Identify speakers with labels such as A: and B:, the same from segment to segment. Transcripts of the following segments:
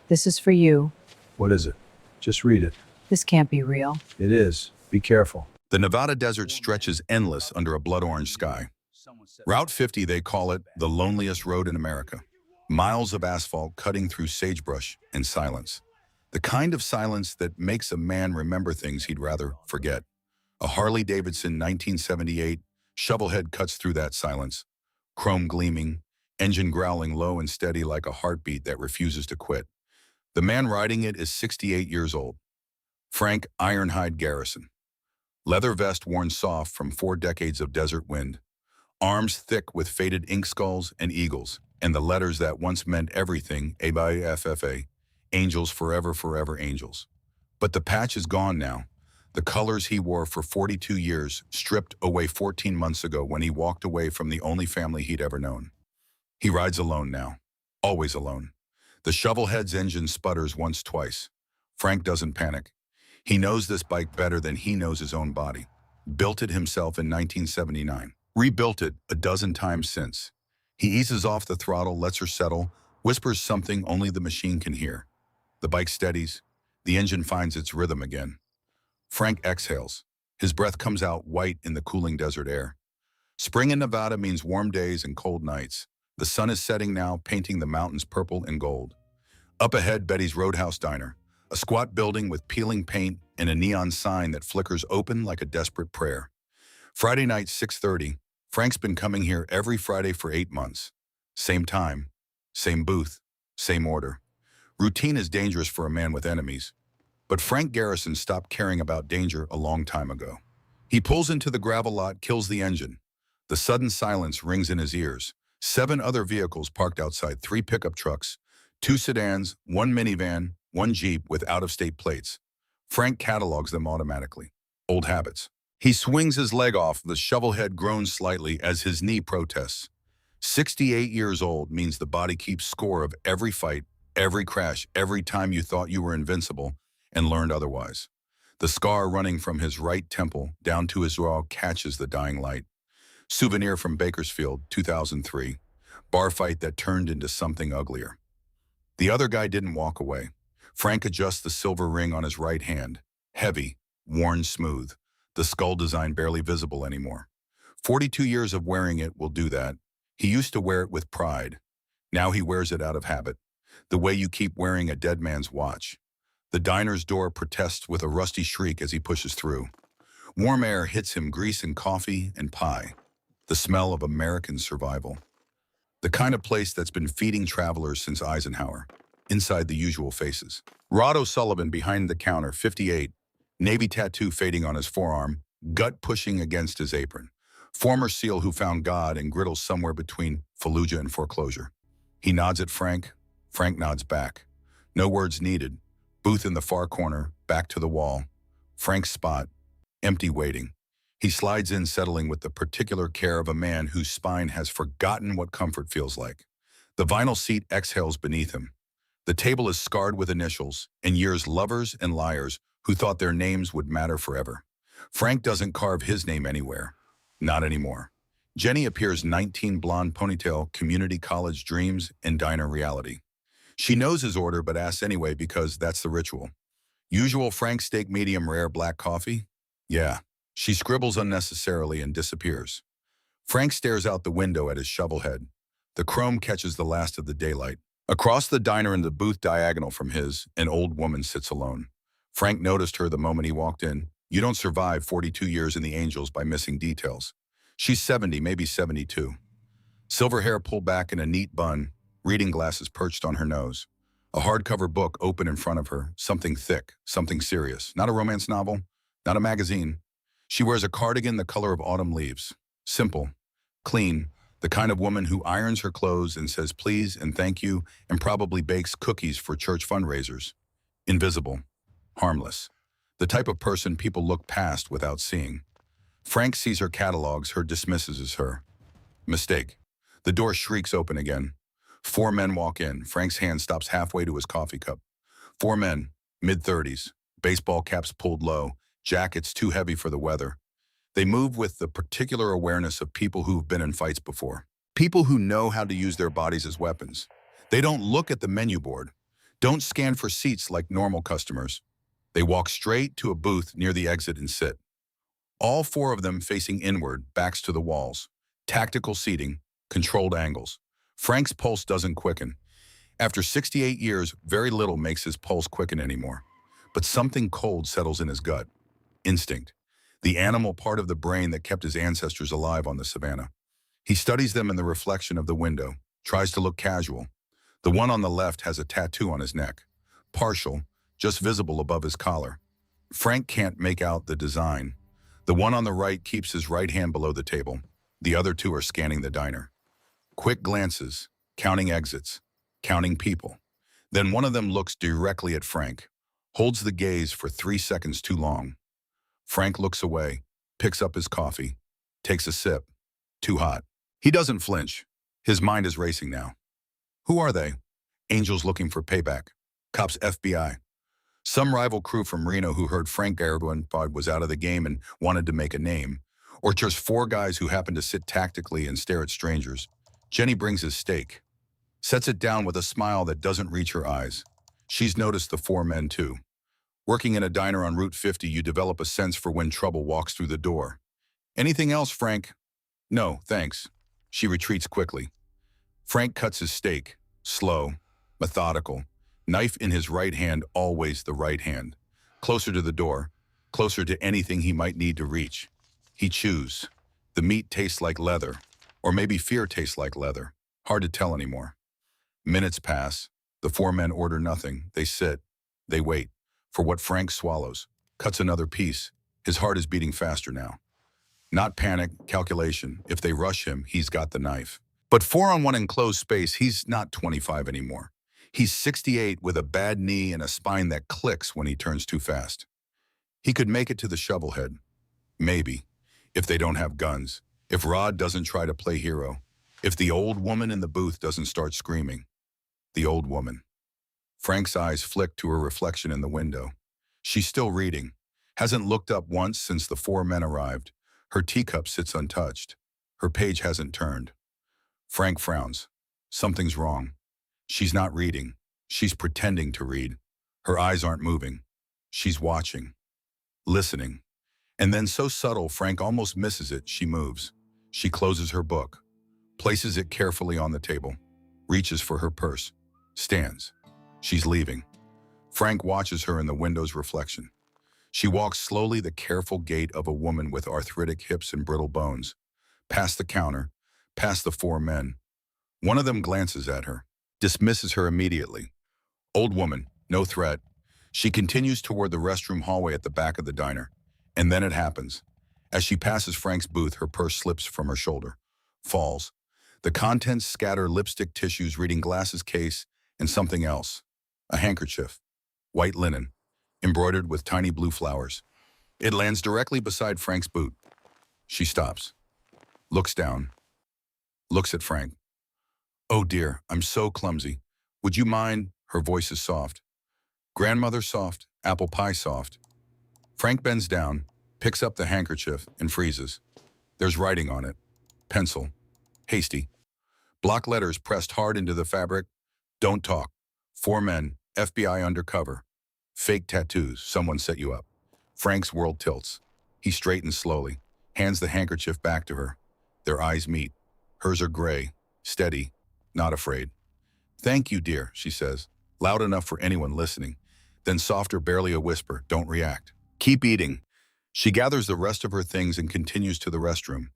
A: This is for you.
B: What is it? Just read it.
A: This can't be real.
B: It is. Be careful.
C: The Nevada desert stretches endless under a blood-orange sky. Route 50, they call it the loneliest road in America. Miles of asphalt cutting through sagebrush and silence. The kind of silence that makes a man remember things he'd rather forget. A Harley-Davidson 1978 shovelhead cuts through that silence. Chrome gleaming, engine growling low and steady like a heartbeat that refuses to quit. The man riding it is 68 years old. Frank Ironhide Garrison. Leather vest worn soft from 4 decades of desert wind. Arms thick with faded ink skulls and eagles, and the letters that once meant everything, ABFFA, angels forever, forever angels. But the patch is gone now. The colors he wore for 42 years stripped away 14 months ago when he walked away from the only family he'd ever known. He rides alone now, always alone. The shovelhead's engine sputters once, twice. Frank doesn't panic. He knows this bike better than he knows his own body. Built it himself in 1979. Rebuilt it a dozen times since. He eases off the throttle, lets her settle, whispers something only the machine can hear. The bike steadies. The engine finds its rhythm again. Frank exhales. His breath comes out white in the cooling desert air. Spring in Nevada means warm days and cold nights. The sun is setting now, painting the mountains purple and gold. Up ahead, Betty's Roadhouse Diner, a squat building with peeling paint and a neon sign that flickers open like a desperate prayer. Friday night, 6:30. Frank's been coming here every Friday for 8 months. Same time, same booth, same order. Routine is dangerous for a man with enemies. But Frank Garrison stopped caring about danger a long time ago. He pulls into the gravel lot, kills the engine. The sudden silence rings in his ears. 7 other vehicles parked outside, 3 pickup trucks, 2 sedans, 1 minivan, 1 Jeep with out-of-state plates. Frank catalogs them automatically. Old habits. He swings his leg off, the shovelhead groans slightly as his knee protests. 68 years old means the body keeps score of every fight, every crash, every time you thought you were invincible and learned otherwise. The scar running from his right temple down to his jaw catches the dying light. Souvenir from Bakersfield, 2003. Bar fight that turned into something uglier. The other guy didn't walk away. Frank adjusts the silver ring on his right hand. Heavy, worn smooth. The skull design barely visible anymore. 42 years of wearing it will do that. He used to wear it with pride. Now he wears it out of habit. The way you keep wearing a dead man's watch. The diner's door protests with a rusty shriek as he pushes through. Warm air hits him, grease and coffee and pie. The smell of American survival. The kind of place that's been feeding travelers since Eisenhower. Inside the usual faces. Rod O'Sullivan behind the counter, 58. Navy tattoo fading on his forearm, gut pushing against his apron. Former SEAL who found God and griddles somewhere between Fallujah and foreclosure. He nods at Frank. Frank nods back. No words needed. Booth in the far corner, back to the wall. Frank's spot, empty waiting. He slides in, settling with the particular care of a man whose spine has forgotten what comfort feels like. The vinyl seat exhales beneath him. The table is scarred with initials, and years lovers and liars who thought their names would matter forever. Frank doesn't carve his name anywhere. Not anymore. Jenny appears 19, blonde ponytail, community college dreams, and diner reality. She knows his order but asks anyway because that's the ritual. Usual Frank steak medium rare black coffee? Yeah. She scribbles unnecessarily and disappears. Frank stares out the window at his shovelhead. The chrome catches the last of the daylight. Across the diner in the booth diagonal from his, an old woman sits alone. Frank noticed her the moment he walked in. You don't survive 42 years in the Angels by missing details. She's 70, maybe 72. Silver hair pulled back in a neat bun, reading glasses perched on her nose. A hardcover book open in front of her, something thick, something serious. Not a romance novel, not a magazine. She wears a cardigan the color of autumn leaves. Simple, clean, the kind of woman who irons her clothes and says please and thank you and probably bakes cookies for church fundraisers. Invisible, harmless. The type of person people look past without seeing. Frank sees her catalogs, her dismisses as her. Mistake. The door shrieks open again. 4 men walk in. Frank's hand stops halfway to his coffee cup. 4 men, mid-30s, baseball caps pulled low, jackets too heavy for the weather. They move with the particular awareness of people who've been in fights before. People who know how to use their bodies as weapons. They don't look at the menu board. Don't scan for seats like normal customers. They walk straight to a booth near the exit and sit. All four of them facing inward, backs to the walls. Tactical seating, controlled angles. Frank's pulse doesn't quicken. After 68 years, very little makes his pulse quicken anymore. But something cold settles in his gut. Instinct. The animal part of the brain that kept his ancestors alive on the savannah. He studies them in the reflection of the window, tries to look casual. The one on the left has a tattoo on his neck. Partial, just visible above his collar. Frank can't make out the design. The one on the right keeps his right hand below the table. The other two are scanning the diner. Quick glances, counting exits, counting people. Then one of them looks directly at Frank, holds the gaze for 3 seconds too long. Frank looks away, picks up his coffee, takes a sip. Too hot. He doesn't flinch. His mind is racing now. Who are they? Angels looking for payback. Cops FBI. Some rival crew from Reno who heard Frank Garrison was out of the game and wanted to make a name. Or just 4 guys who happen to sit tactically and stare at strangers. Jenny brings his steak. Sets it down with a smile that doesn't reach her eyes. She's noticed the 4 men too. Working in a diner on Route 50, you develop a sense for when trouble walks through the door. Anything else, Frank? No, thanks. She retreats quickly. Frank cuts his steak, slow, methodical, knife in his right hand, always the right hand. Closer to the door, closer to anything he might need to reach. He chews. The meat tastes like leather, or maybe fear tastes like leather. Hard to tell anymore. Minutes pass. The 4 men order nothing. They sit. They wait for what Frank swallows. Cuts another piece. His heart is beating faster now. Not panic, calculation. If they rush him, he's got the knife. But 4-on-1 enclosed space, he's not 25 anymore. He's 68 with a bad knee and a spine that clicks when he turns too fast. He could make it to the shovelhead. Maybe. If they don't have guns. If Rod doesn't try to play hero. If the old woman in the booth doesn't start screaming. The old woman. Frank's eyes flick to her reflection in the window. She's still reading. Hasn't looked up once since the 4 men arrived. Her teacup sits untouched. Her page hasn't turned. Frank frowns. Something's wrong. She's not reading. She's pretending to read. Her eyes aren't moving. She's watching. Listening. And then so subtle, Frank almost misses it, she moves. She closes her book. Places it carefully on the table. Reaches for her purse. Stands. She's leaving. Frank watches her in the window's reflection. She walks slowly, the careful gait of a woman with arthritic hips and brittle bones. Past the counter, past the 4 men. One of them glances at her, dismisses her immediately. Old woman, no threat. She continues toward the restroom hallway at the back of the diner. And then it happens. As she passes Frank's booth, her purse slips from her shoulder. Falls. The contents scatter: lipstick, tissues, reading glasses case, and something else. A handkerchief. White linen. Embroidered with tiny blue flowers. It lands directly beside Frank's boot. She stops. Looks down. Looks at Frank. Oh dear, I'm so clumsy. Would you mind? Her voice is soft. Grandmother soft, apple pie soft. Frank bends down, picks up the handkerchief, and freezes. There's writing on it. Pencil. Hasty. Block letters pressed hard into the fabric. Don't talk. 4 men, FBI undercover. Fake tattoos, someone set you up. Frank's world tilts. He straightens slowly, hands the handkerchief back to her. Their eyes meet. Hers are gray, steady, not afraid. Thank you, dear, she says, loud enough for anyone listening. Then softer, barely a whisper, don't react. Keep eating. She gathers the rest of her things and continues to the restroom.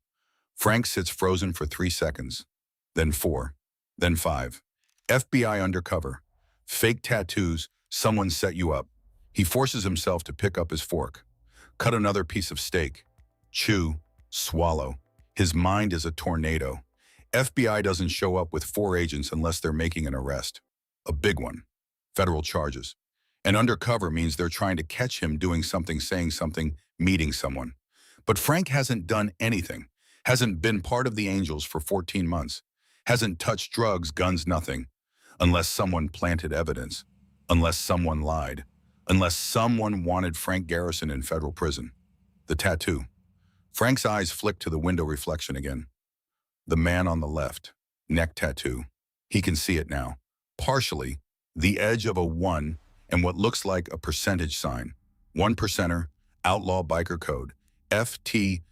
C: Frank sits frozen for 3 seconds. Then 4. Then 5. FBI undercover. Fake tattoos, someone set you up. He forces himself to pick up his fork. Cut another piece of steak. Chew. Swallow. His mind is a tornado. FBI doesn't show up with 4 agents unless they're making an arrest. A big one. Federal charges. And undercover means they're trying to catch him doing something, saying something, meeting someone. But Frank hasn't done anything. Hasn't been part of the Angels for 14 months. Hasn't touched drugs, guns, nothing. Unless someone planted evidence. Unless someone lied. Unless someone wanted Frank Garrison in federal prison. The tattoo. Frank's eyes flick to the window reflection again. The man on the left. Neck tattoo. He can see it now. Partially, the edge of a 1 and what looks like a percentage sign. 1%er, outlaw biker code, FT,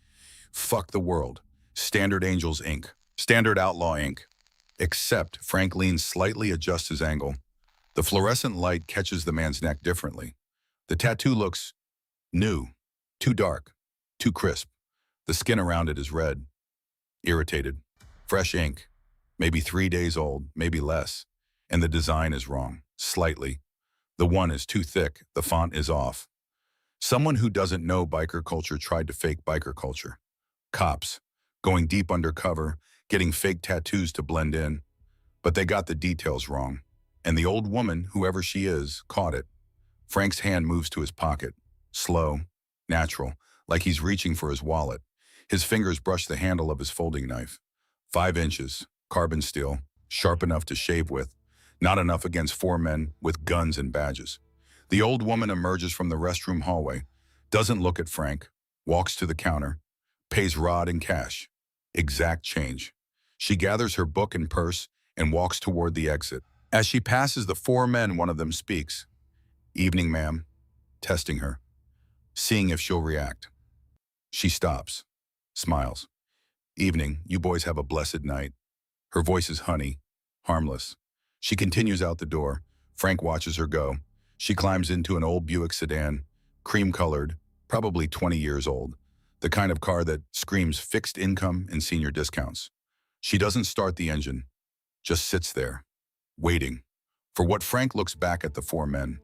C: fuck the world, Standard Angels Inc., Standard Outlaw Inc., except Frank leans slightly, adjusts his angle. The fluorescent light catches the man's neck differently. The tattoo looks new, too dark, too crisp. The skin around it is red, irritated, fresh ink, maybe 3 days old, maybe less, and the design is wrong, slightly. The 1 is too thick, the font is off. Someone who doesn't know biker culture tried to fake biker culture. Cops, going deep undercover, getting fake tattoos to blend in, but they got the details wrong. And the old woman, whoever she is, caught it. Frank's hand moves to his pocket, slow, natural, like he's reaching for his wallet. His fingers brush the handle of his folding knife. 5 inches, carbon steel, sharp enough to shave with, not enough against 4 men with guns and badges. The old woman emerges from the restroom hallway, doesn't look at Frank, walks to the counter, pays Rod in cash. Exact change. She gathers her book and purse and walks toward the exit. As she passes the 4 men, one of them speaks. "Evening, ma'am." Testing her, seeing if she'll react. She stops, smiles. "Evening, you boys have a blessed night." Her voice is honey, harmless. She continues out the door. Frank watches her go. She climbs into an old Buick sedan, cream-colored, probably 20 years old. The kind of car that screams fixed income and senior discounts. She doesn't start the engine, just sits there, waiting, for what Frank looks back at the 4 men.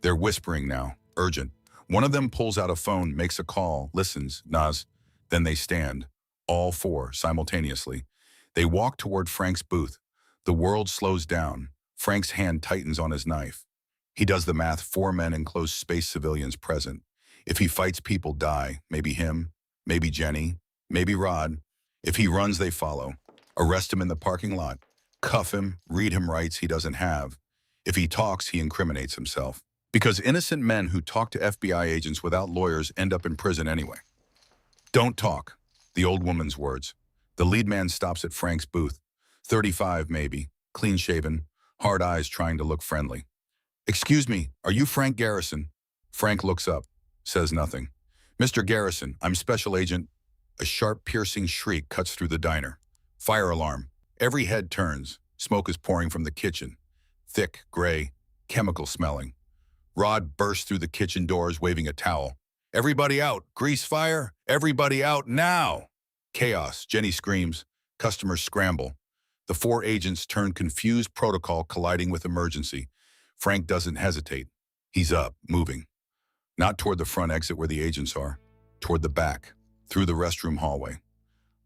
C: They're whispering now, urgent. One of them pulls out a phone, makes a call, listens, nods. Then they stand, all 4, simultaneously. They walk toward Frank's booth. The world slows down. Frank's hand tightens on his knife. He does the math, 4 men enclosed space civilians present. If he fights, people die. Maybe him, maybe Jenny, maybe Rod. If he runs, they follow. Arrest him in the parking lot. Cuff him, read him rights he doesn't have. If he talks, he incriminates himself. Because innocent men who talk to FBI agents without lawyers end up in prison anyway. "Don't talk," the old woman's words. The lead man stops at Frank's booth. 35 maybe, clean-shaven, hard eyes trying to look friendly. "Excuse me, are you Frank Garrison?" Frank looks up, says nothing. "Mr. Garrison, I'm Special Agent." A sharp, piercing shriek cuts through the diner. Fire alarm. Every head turns. Smoke is pouring from the kitchen. Thick, gray, chemical smelling. Rod bursts through the kitchen doors waving a towel. "Everybody out! Grease fire! Everybody out now!" Chaos. Jenny screams. Customers scramble. The 4 agents turn confused, protocol colliding with emergency. Frank doesn't hesitate. He's up, moving. Not toward the front exit where the agents are. Toward the back, through the restroom hallway.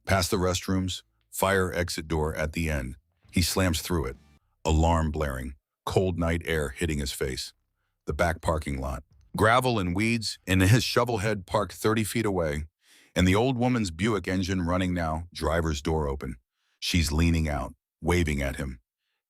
C: Past the restrooms, fire exit door at the end. He slams through it. Alarm blaring. Cold night air hitting his face. The back parking lot. Gravel and weeds, and his shovel head parked 30 feet away. And the old woman's Buick engine running now, driver's door open. She's leaning out, waving at him.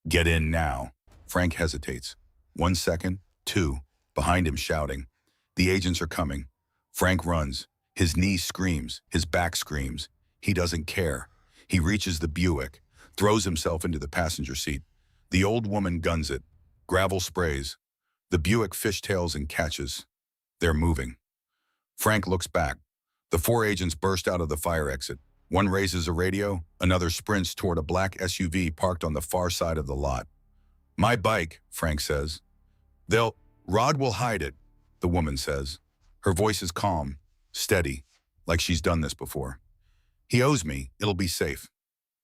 C: "Get in now." Frank hesitates. 1 second, 2, behind him shouting. The agents are coming. Frank runs. His knee screams, his back screams. He doesn't care. He reaches the Buick, throws himself into the passenger seat. The old woman guns it. Gravel sprays. The Buick fishtails and catches. They're moving. Frank looks back. The 4 agents burst out of the fire exit. One raises a radio, another sprints toward a black SUV parked on the far side of the lot. "My bike," Frank says. Rod will hide it," the woman says. Her voice is calm, steady, like she's done this before. "He owes me, it'll be safe."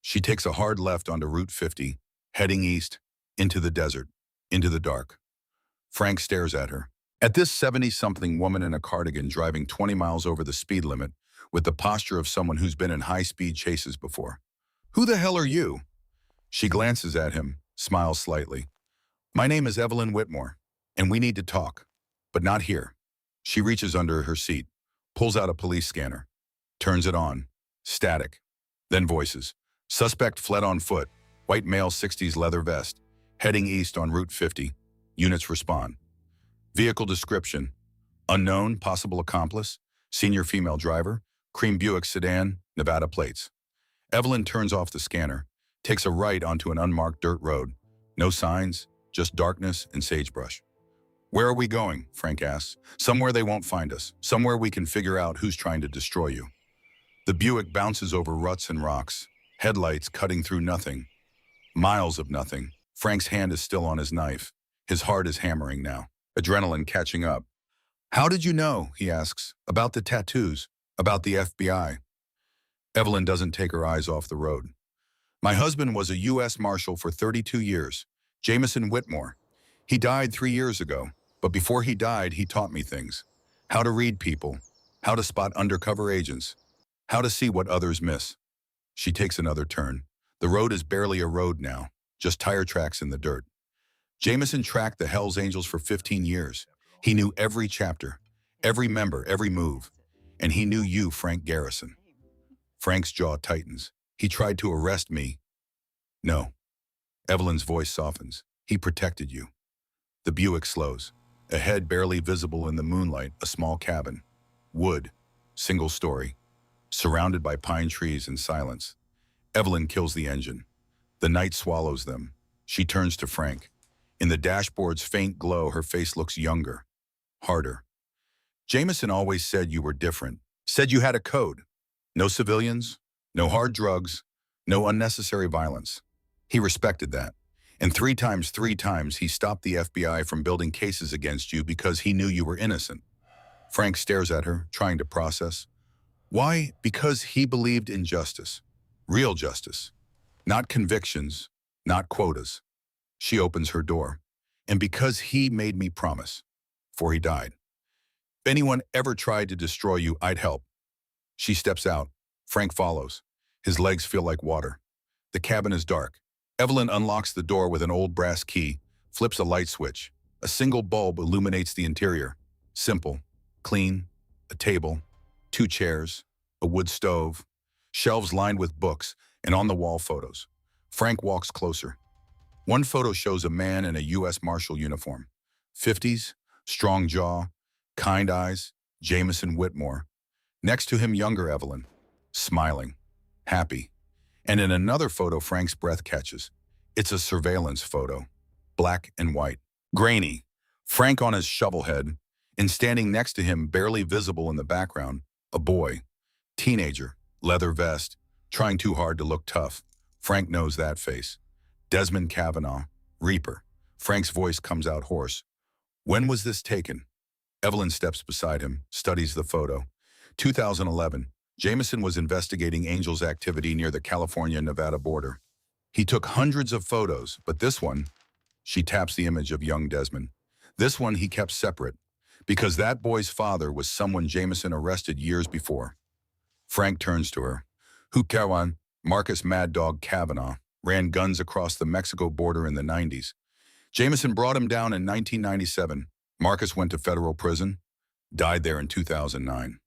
C: She takes a hard left onto Route 50, heading east, into the desert, into the dark. Frank stares at her. At this 70-something woman in a cardigan driving 20 miles over the speed limit with the posture of someone who's been in high-speed chases before. "Who the hell are you?" She glances at him, smiles slightly. "My name is Evelyn Whitmore, and we need to talk, but not here." She reaches under her seat, pulls out a police scanner, turns it on, static, then voices. "Suspect fled on foot, white male 60s leather vest, heading east on Route 50. Units respond. Vehicle description, unknown, possible accomplice, senior female driver, cream Buick sedan, Nevada plates." Evelyn turns off the scanner, takes a right onto an unmarked dirt road. No signs, just darkness and sagebrush. Where are we going? Frank asks. Somewhere they won't find us. Somewhere we can figure out who's trying to destroy you. The Buick bounces over ruts and rocks, headlights cutting through nothing. Miles of nothing. Frank's hand is still on his knife. His heart is hammering now, adrenaline catching up. How did you know, he asks, about the tattoos, about the FBI? Evelyn doesn't take her eyes off the road. My husband was a U.S. Marshal for 32 years, Evelyn Whitmore. He died 3 years ago, but before he died, he taught me things. How to read people, how to spot undercover agents, how to see what others miss. She takes another turn. The road is barely a road now, just tire tracks in the dirt. Jameson tracked the Hells Angels for 15 years. He knew every chapter, every member, every move. And he knew you, Frank Garrison. Frank's jaw tightens. He tried to arrest me. No. Evelyn's voice softens. He protected you. The Buick slows. Ahead, barely visible in the moonlight, a small cabin. Wood, single story, surrounded by pine trees and silence. Evelyn kills the engine. The night swallows them. She turns to Frank. In the dashboard's faint glow, her face looks younger, harder. Jameson always said you were different, said you had a code. No civilians, no hard drugs, no unnecessary violence. He respected that. And three times he stopped the FBI from building cases against you because he knew you were innocent. Frank stares at her, trying to process. Why? Because he believed in justice. Real justice. Not convictions, not quotas. She opens her door. And because he made me promise, before he died. If anyone ever tried to destroy you, I'd help. She steps out. Frank follows. His legs feel like water. The cabin is dark. Evelyn unlocks the door with an old brass key, flips a light switch. A single bulb illuminates the interior. Simple, clean, a table, 2 chairs, a wood stove, shelves lined with books, and on the wall photos. Frank walks closer. One photo shows a man in a U.S. Marshal uniform. 50s, strong jaw, kind eyes, Evelyn Whitmore. Next to him, younger Evelyn, smiling, happy. And in another photo, Frank's breath catches. It's a surveillance photo, black and white, grainy. Frank on his shovel head, and standing next to him, barely visible in the background, a boy, teenager, leather vest, trying too hard to look tough. Frank knows that face. Desmond Kavanaugh, Reaper. Frank's voice comes out hoarse. When was this taken? Evelyn steps beside him, studies the photo. 2011, Jameson was investigating Angel's activity near the California-Nevada border. He took hundreds of photos, but this one, she taps the image of young Desmond. This one he kept separate, because that boy's father was someone Jameson arrested years before. Frank turns to her. Who Kawan, Marcus Mad Dog Kavanaugh, ran guns across the Mexico border in the 90s. Jameson brought him down in 1997. Marcus went to federal prison, died there in 2009.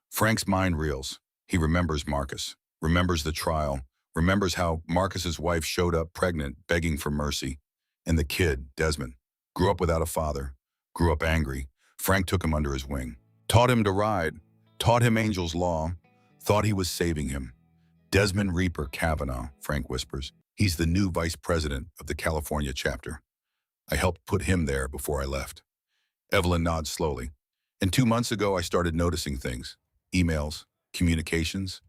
C: Frank's mind reels. He remembers Marcus, remembers the trial, remembers how Marcus's wife showed up pregnant, begging for mercy. And the kid, Desmond, grew up without a father, grew up angry. Frank took him under his wing, taught him to ride, taught him Angel's law, thought he was saving him. Desmond Reaper Kavanaugh, Frank whispers. He's the new vice president of the California chapter. I helped put him there before I left. Evelyn nods slowly. And 2 months ago, I started noticing things. Emails, communications.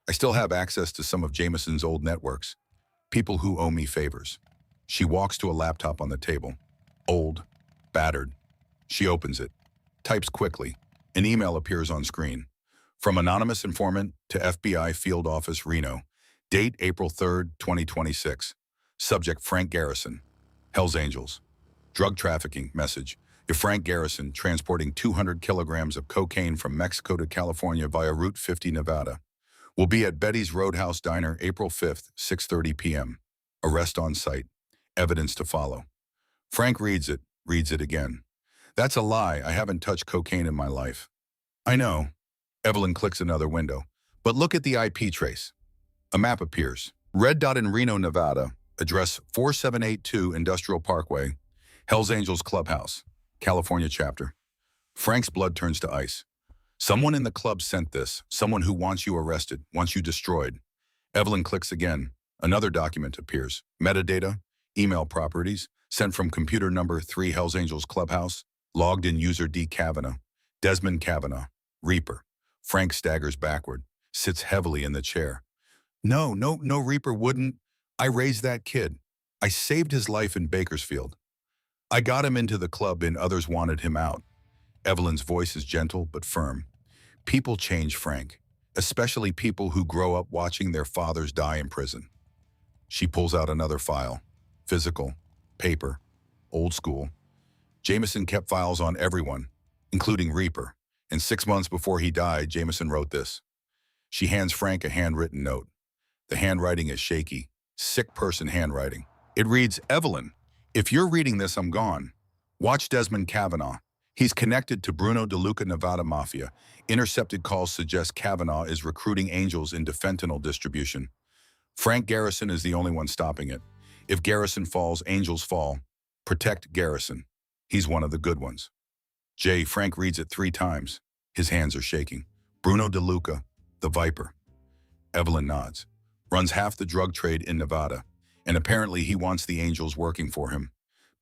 C: I still have access to some of Jameson's old networks. People who owe me favors. She walks to a laptop on the table. Old, battered. She opens it, types quickly. An email appears on screen. From anonymous informant to FBI Field Office Reno. Date April 3rd, 2026. Subject Frank Garrison. Hells Angels. Drug trafficking message. If Frank Garrison transporting 200 kilograms of cocaine from Mexico to California via Route 50, Nevada. Will be at Betty's Roadhouse Diner April 5th, 6:30 p.m. Arrest on site. Evidence to follow. Frank reads it again. That's a lie. I haven't touched cocaine in my life. I know. Evelyn clicks another window. But look at the IP trace. A map appears. Red dot in Reno, Nevada. Address 4782 Industrial Parkway. Hells Angels Clubhouse. California chapter. Frank's blood turns to ice. Someone in the club sent this. Someone who wants you arrested, wants you destroyed. Evelyn clicks again. Another document appears. Metadata. Email properties, sent from computer number 3 Hells Angels Clubhouse, logged in user D. Kavanaugh, Desmond Kavanaugh, Reaper. Frank staggers backward, sits heavily in the chair. No, Reaper wouldn't. I raised that kid. I saved his life in Bakersfield. I got him into the club and others wanted him out. Evelyn's voice is gentle but firm. People change, Frank, especially people who grow up watching their fathers die in prison. She pulls out another file. Physical, paper, old school. Jameson kept files on everyone, including Reaper, and 6 months before he died, Jameson wrote this. She hands Frank a handwritten note. The handwriting is shaky, sick person handwriting. It reads, Evelyn, if you're reading this, I'm gone. Watch Desmond Kavanaugh. He's connected to Bruno DeLuca Nevada Mafia. Intercepted calls suggest Kavanaugh is recruiting angels into fentanyl distribution. Frank Garrison is the only one stopping it. If Garrison falls, angels fall. Protect Garrison. He's one of the good ones. Frank reads it 3 times. His hands are shaking. Bruno DeLuca, the Viper. Evelyn nods. Runs half the drug trade in Nevada. And apparently he wants the angels working for him.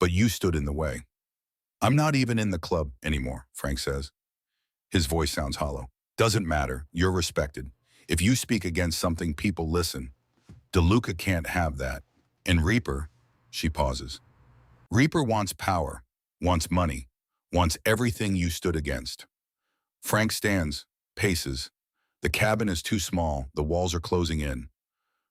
C: But you stood in the way. I'm not even in the club anymore, Frank says. His voice sounds hollow. Doesn't matter. You're respected. If you speak against something, people listen. DeLuca can't have that. And Reaper, she pauses. Reaper wants power, wants money, wants everything you stood against. Frank stands, paces. The cabin is too small. The walls are closing in.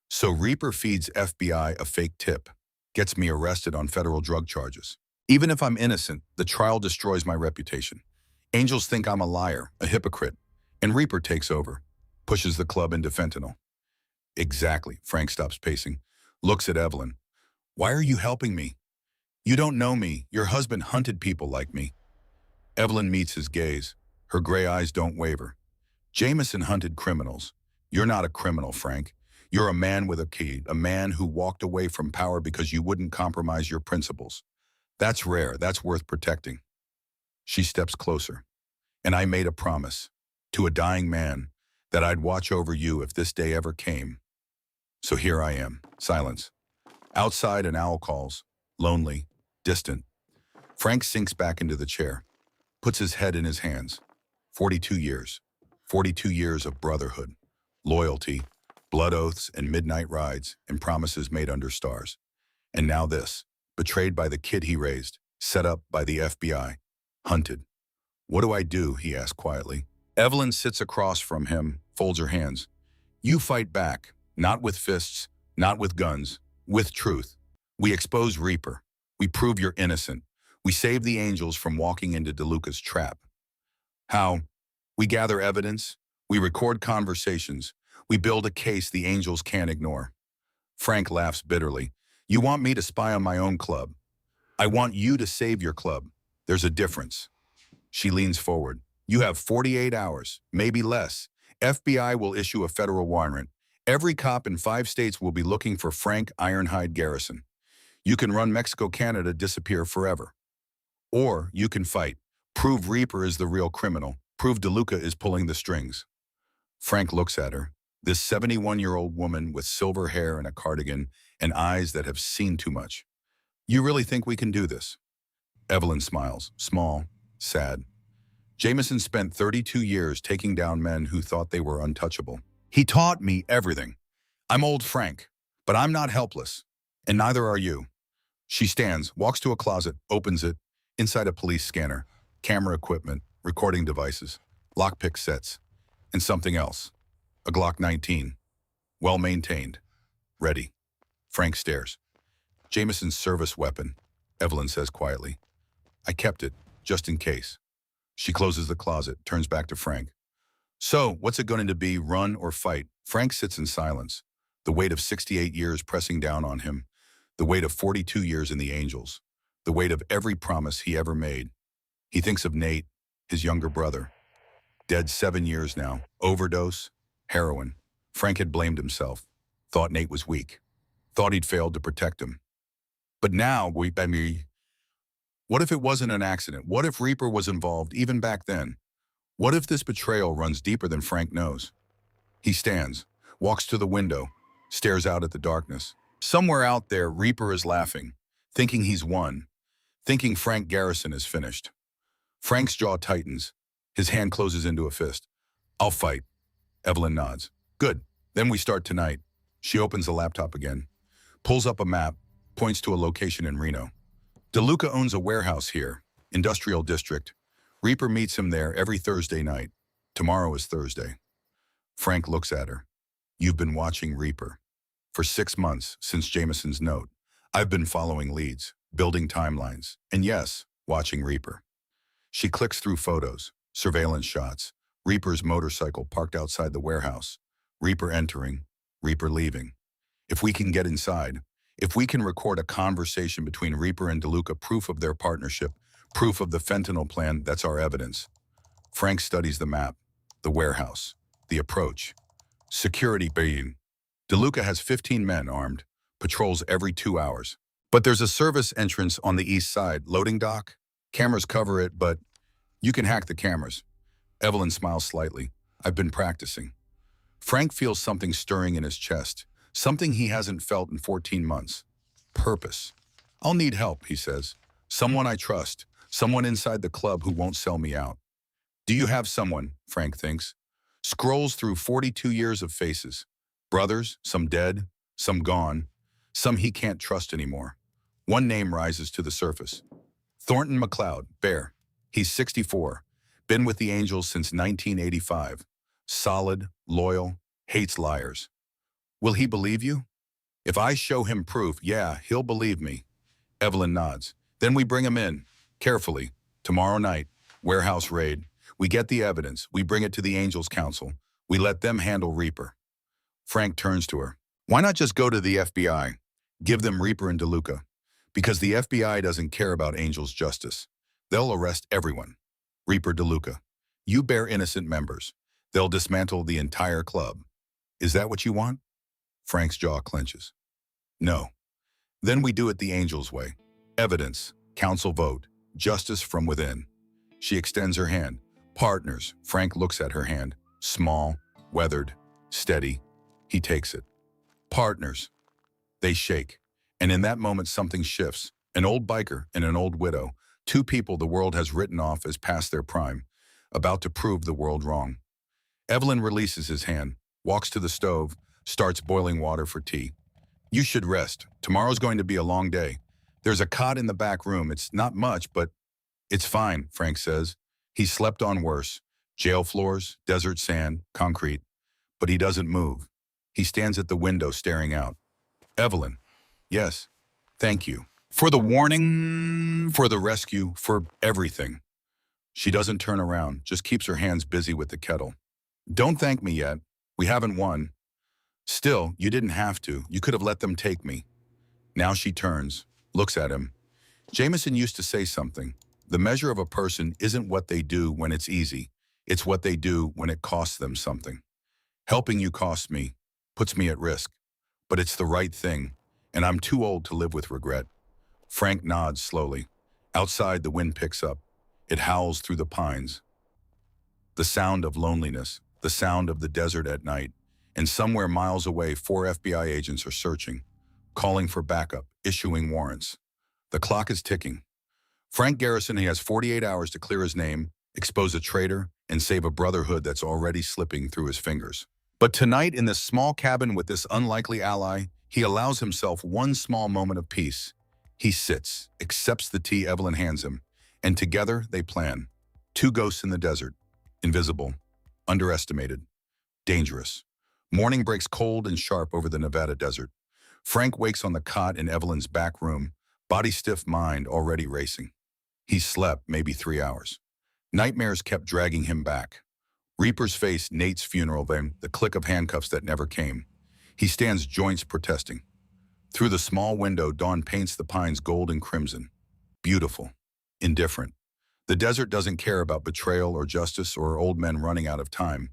C: So Reaper feeds FBI a fake tip, gets me arrested on federal drug charges. Even if I'm innocent, the trial destroys my reputation. Angels think I'm a liar, a hypocrite, and Reaper takes over, pushes the club into fentanyl. Exactly. Frank stops pacing, looks at Evelyn. Why are you helping me? You don't know me. Your husband hunted people like me. Evelyn meets his gaze. Her gray eyes don't waver. Jameson hunted criminals. You're not a criminal, Frank. You're a man with a key, a man who walked away from power because you wouldn't compromise your principles. That's rare. That's worth protecting. She steps closer. And I made a promise to a dying man that I'd watch over you if this day ever came. So here I am. Silence. Outside, an owl calls. Lonely. Distant. Frank sinks back into the chair. Puts his head in his hands. 42 years. 42 years of brotherhood. Loyalty. Blood oaths and midnight rides and promises made under stars. And now this. Betrayed by the kid he raised, set up by the FBI, hunted. What do I do? He asks quietly. Evelyn sits across from him, folds her hands. You fight back, not with fists, not with guns, with truth. We expose Reaper. We prove you're innocent. We save the angels from walking into DeLuca's trap. How? We gather evidence. We record conversations. We build a case the angels can't ignore. Frank laughs bitterly. You want me to spy on my own club. I want you to save your club. There's a difference. She leans forward. You have 48 hours, maybe less. FBI will issue a federal warrant. Every cop in 5 states will be looking for Frank Ironhide Garrison. You can run Mexico-Canada disappear forever. Or you can fight. Prove Reaper is the real criminal. Prove DeLuca is pulling the strings. Frank looks at her. This 71-year-old woman with silver hair and a cardigan and eyes that have seen too much. You really think we can do this? Evelyn smiles, small, sad. Jameson spent 32 years taking down men who thought they were untouchable. He taught me everything. I'm old Frank, but I'm not helpless, and neither are you. She stands, walks to a closet, opens it. Inside a police scanner, camera equipment, recording devices, lockpick sets, and something else. A Glock 19. Well-maintained. Ready. Frank stares. Jameson's service weapon, Evelyn says quietly. I kept it, just in case. She closes the closet, turns back to Frank. So, what's it going to be, run or fight? Frank sits in silence, the weight of 68 years pressing down on him, the weight of 42 years in the Angels, the weight of every promise he ever made. He thinks of Nate, his younger brother. Dead 7 years now, overdose, heroin. Frank had blamed himself, thought Nate was weak, thought he'd failed to protect him. But now, what if it wasn't an accident? What if Reaper was involved even back then? What if this betrayal runs deeper than Frank knows? He stands, walks to the window, stares out at the darkness. Somewhere out there, Reaper is laughing, thinking he's won, thinking Frank Garrison is finished. Frank's jaw tightens. His hand closes into a fist. I'll fight. Evelyn nods. Good. Then we start tonight. She opens the laptop again, pulls up a map, points to a location in Reno. DeLuca owns a warehouse here, industrial district. Reaper meets him there every Thursday night. Tomorrow is Thursday. Frank looks at her. You've been watching Reaper. For 6 months, since Jameson's note, I've been following leads, building timelines, and yes, watching Reaper. She clicks through photos, surveillance shots, Reaper's motorcycle parked outside the warehouse, Reaper entering, Reaper leaving. If we can get inside, if we can record a conversation between Reaper and DeLuca, proof of their partnership, proof of the fentanyl plan, that's our evidence. Frank studies the map, the warehouse, the approach. Security being. DeLuca has 15 men armed, patrols every 2 hours. But there's a service entrance on the east side, loading dock. Cameras cover it, but you can hack the cameras. Evelyn smiles slightly. I've been practicing. Frank feels something stirring in his chest, something he hasn't felt in 14 months. Purpose. I'll need help, he says. Someone I trust, someone inside the club who won't sell me out. Do you have someone, Frank thinks. Scrolls through 42 years of faces. Brothers, some dead, some gone, some he can't trust anymore. One name rises to the surface. Thornton McLeod, Bear. He's 64, been with the Angels since 1985. Solid, loyal, hates liars. Will he believe you? If I show him proof, yeah, he'll believe me. Evelyn nods. Then we bring him in, carefully. Tomorrow night, warehouse raid. We get the evidence. We bring it to the Angels Council. We let them handle Reaper. Frank turns to her. Why not just go to the FBI? Give them Reaper and DeLuca. Because the FBI doesn't care about Angels' justice. They'll arrest everyone. Reaper, DeLuca. You bear innocent members. They'll dismantle the entire club. Is that what you want? Frank's jaw clenches. No. Then we do it the Angels' way. Evidence, council vote, justice from within. She extends her hand. Partners. Frank looks at her hand. Small, weathered, steady. He takes it. Partners. They shake. And in that moment, something shifts. An old biker and an old widow. Two people the world has written off as past their prime, about to prove the world wrong. Evelyn releases his hand, walks to the stove, starts boiling water for tea. You should rest. Tomorrow's going to be a long day. There's a cot in the back room. It's not much, but it's fine, Frank says. He slept on worse. Jail floors, desert sand, concrete. But he doesn't move. He stands at the window staring out. Evelyn. Yes. Thank you. For the warning, for the rescue, for everything. She doesn't turn around, just keeps her hands busy with the kettle. Don't thank me yet. We haven't won. Still, you didn't have to. You could have let them take me. Now she turns, looks at him. Jameson used to say something. The measure of a person isn't what they do when it's easy. It's what they do when it costs them something. Helping you costs me, puts me at risk. But it's the right thing, and I'm too old to live with regret. Frank nods slowly. Outside, the wind picks up. It howls through the pines. The sound of loneliness, the sound of the desert at night. And somewhere miles away, 4 FBI agents are searching, calling for backup, issuing warrants. The clock is ticking. Frank Garrison, he has 48 hours to clear his name, expose a traitor, and save a brotherhood that's already slipping through his fingers. But tonight, in this small cabin with this unlikely ally, he allows himself one small moment of peace. He sits, accepts the tea Evelyn hands him, and together they plan. 2 ghosts in the desert, invisible, underestimated, dangerous. Morning breaks cold and sharp over the Nevada desert. Frank wakes on the cot in Evelyn's back room, body stiff, mind already racing. He slept maybe 3 hours. Nightmares kept dragging him back. Reaper's face, Nate's funeral vein, the click of handcuffs that never came. He stands, joints protesting. Through the small window, dawn paints the pines gold and crimson. Beautiful, indifferent. The desert doesn't care about betrayal or justice or old men running out of time.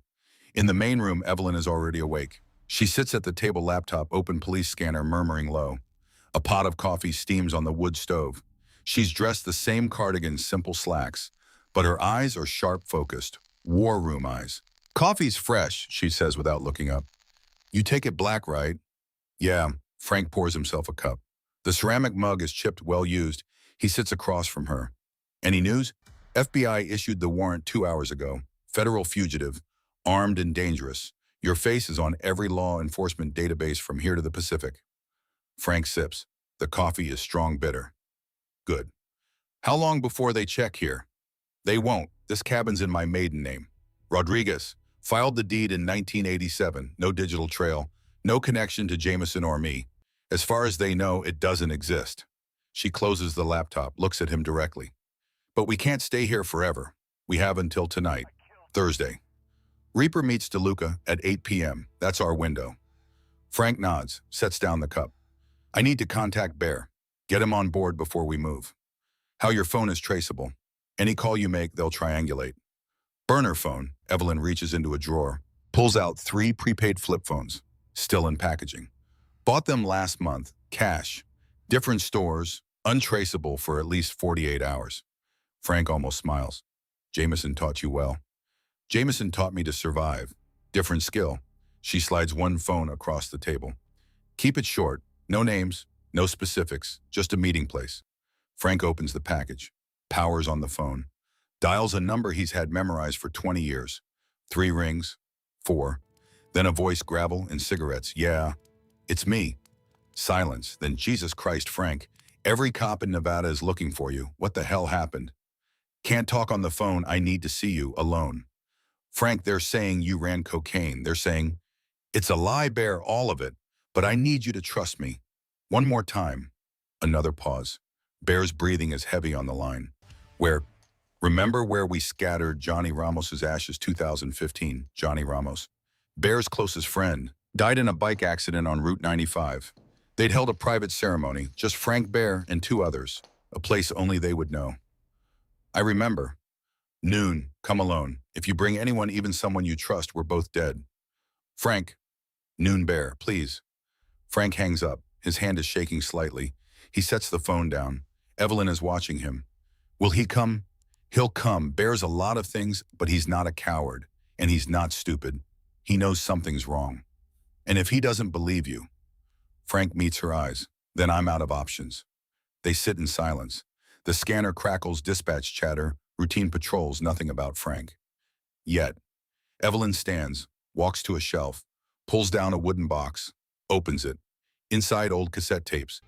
C: In the main room, Evelyn is already awake. She sits at the table, laptop, open police scanner, murmuring low. A pot of coffee steams on the wood stove. She's dressed the same cardigan, simple slacks, but her eyes are sharp focused, war room eyes. Coffee's fresh, she says without looking up. You take it black, right? Yeah, Frank pours himself a cup. The ceramic mug is chipped, well used. He sits across from her. Any news? FBI issued the warrant 2 hours ago. Federal fugitive, armed and dangerous. Your face is on every law enforcement database from here to the Pacific. Frank sips. The coffee is strong bitter. Good. How long before they check here? They won't. This cabin's in my maiden name. Rodriguez. Filed the deed in 1987. No digital trail. No connection to Jameson or me. As far as they know, it doesn't exist. She closes the laptop, looks at him directly. But we can't stay here forever. We have until tonight, Thursday. Reaper meets DeLuca at 8 p.m. That's our window. Frank nods, sets down the cup. I need to contact Bear. Get him on board before we move. How your phone is traceable. Any call you make, they'll triangulate. Burner phone. Evelyn reaches into a drawer, pulls out 3 prepaid flip phones, still in packaging. Bought them last month, cash. Different stores, untraceable for at least 48 hours. Frank almost smiles. Jameson taught you well. Jameson taught me to survive. Different skill. She slides one phone across the table. Keep it short. No names, no specifics, just a meeting place. Frank opens the package, powers on the phone, dials a number he's had memorized for 20 years. 3 rings, 4. Then a voice, gravel and cigarettes. Yeah, it's me. Silence. Then Jesus Christ, Frank. Every cop in Nevada is looking for you. What the hell happened? Can't talk on the phone. I need to see you alone. Frank, they're saying you ran cocaine. They're saying, it's a lie, Bear, all of it. But I need you to trust me. One more time. Another pause. Bear's breathing is heavy on the line. Remember where we scattered Johnny Ramos's ashes 2015, Johnny Ramos. Bear's closest friend died in a bike accident on Route 95. They'd held a private ceremony, just Frank, Bear, and 2 others, a place only they would know. I remember. Noon, come alone. If you bring anyone, even someone you trust, we're both dead. Frank. Noon, Bear, please. Frank hangs up. His hand is shaking slightly. He sets the phone down. Evelyn is watching him. Will he come? He'll come. Bear's a lot of things, but he's not a coward. And he's not stupid. He knows something's wrong. And if he doesn't believe you. Frank meets her eyes. Then I'm out of options. They sit in silence. The scanner crackles dispatch chatter, routine patrols, nothing about Frank. Yet, Evelyn stands, walks to a shelf, pulls down a wooden box, opens it. Inside, old cassette tapes,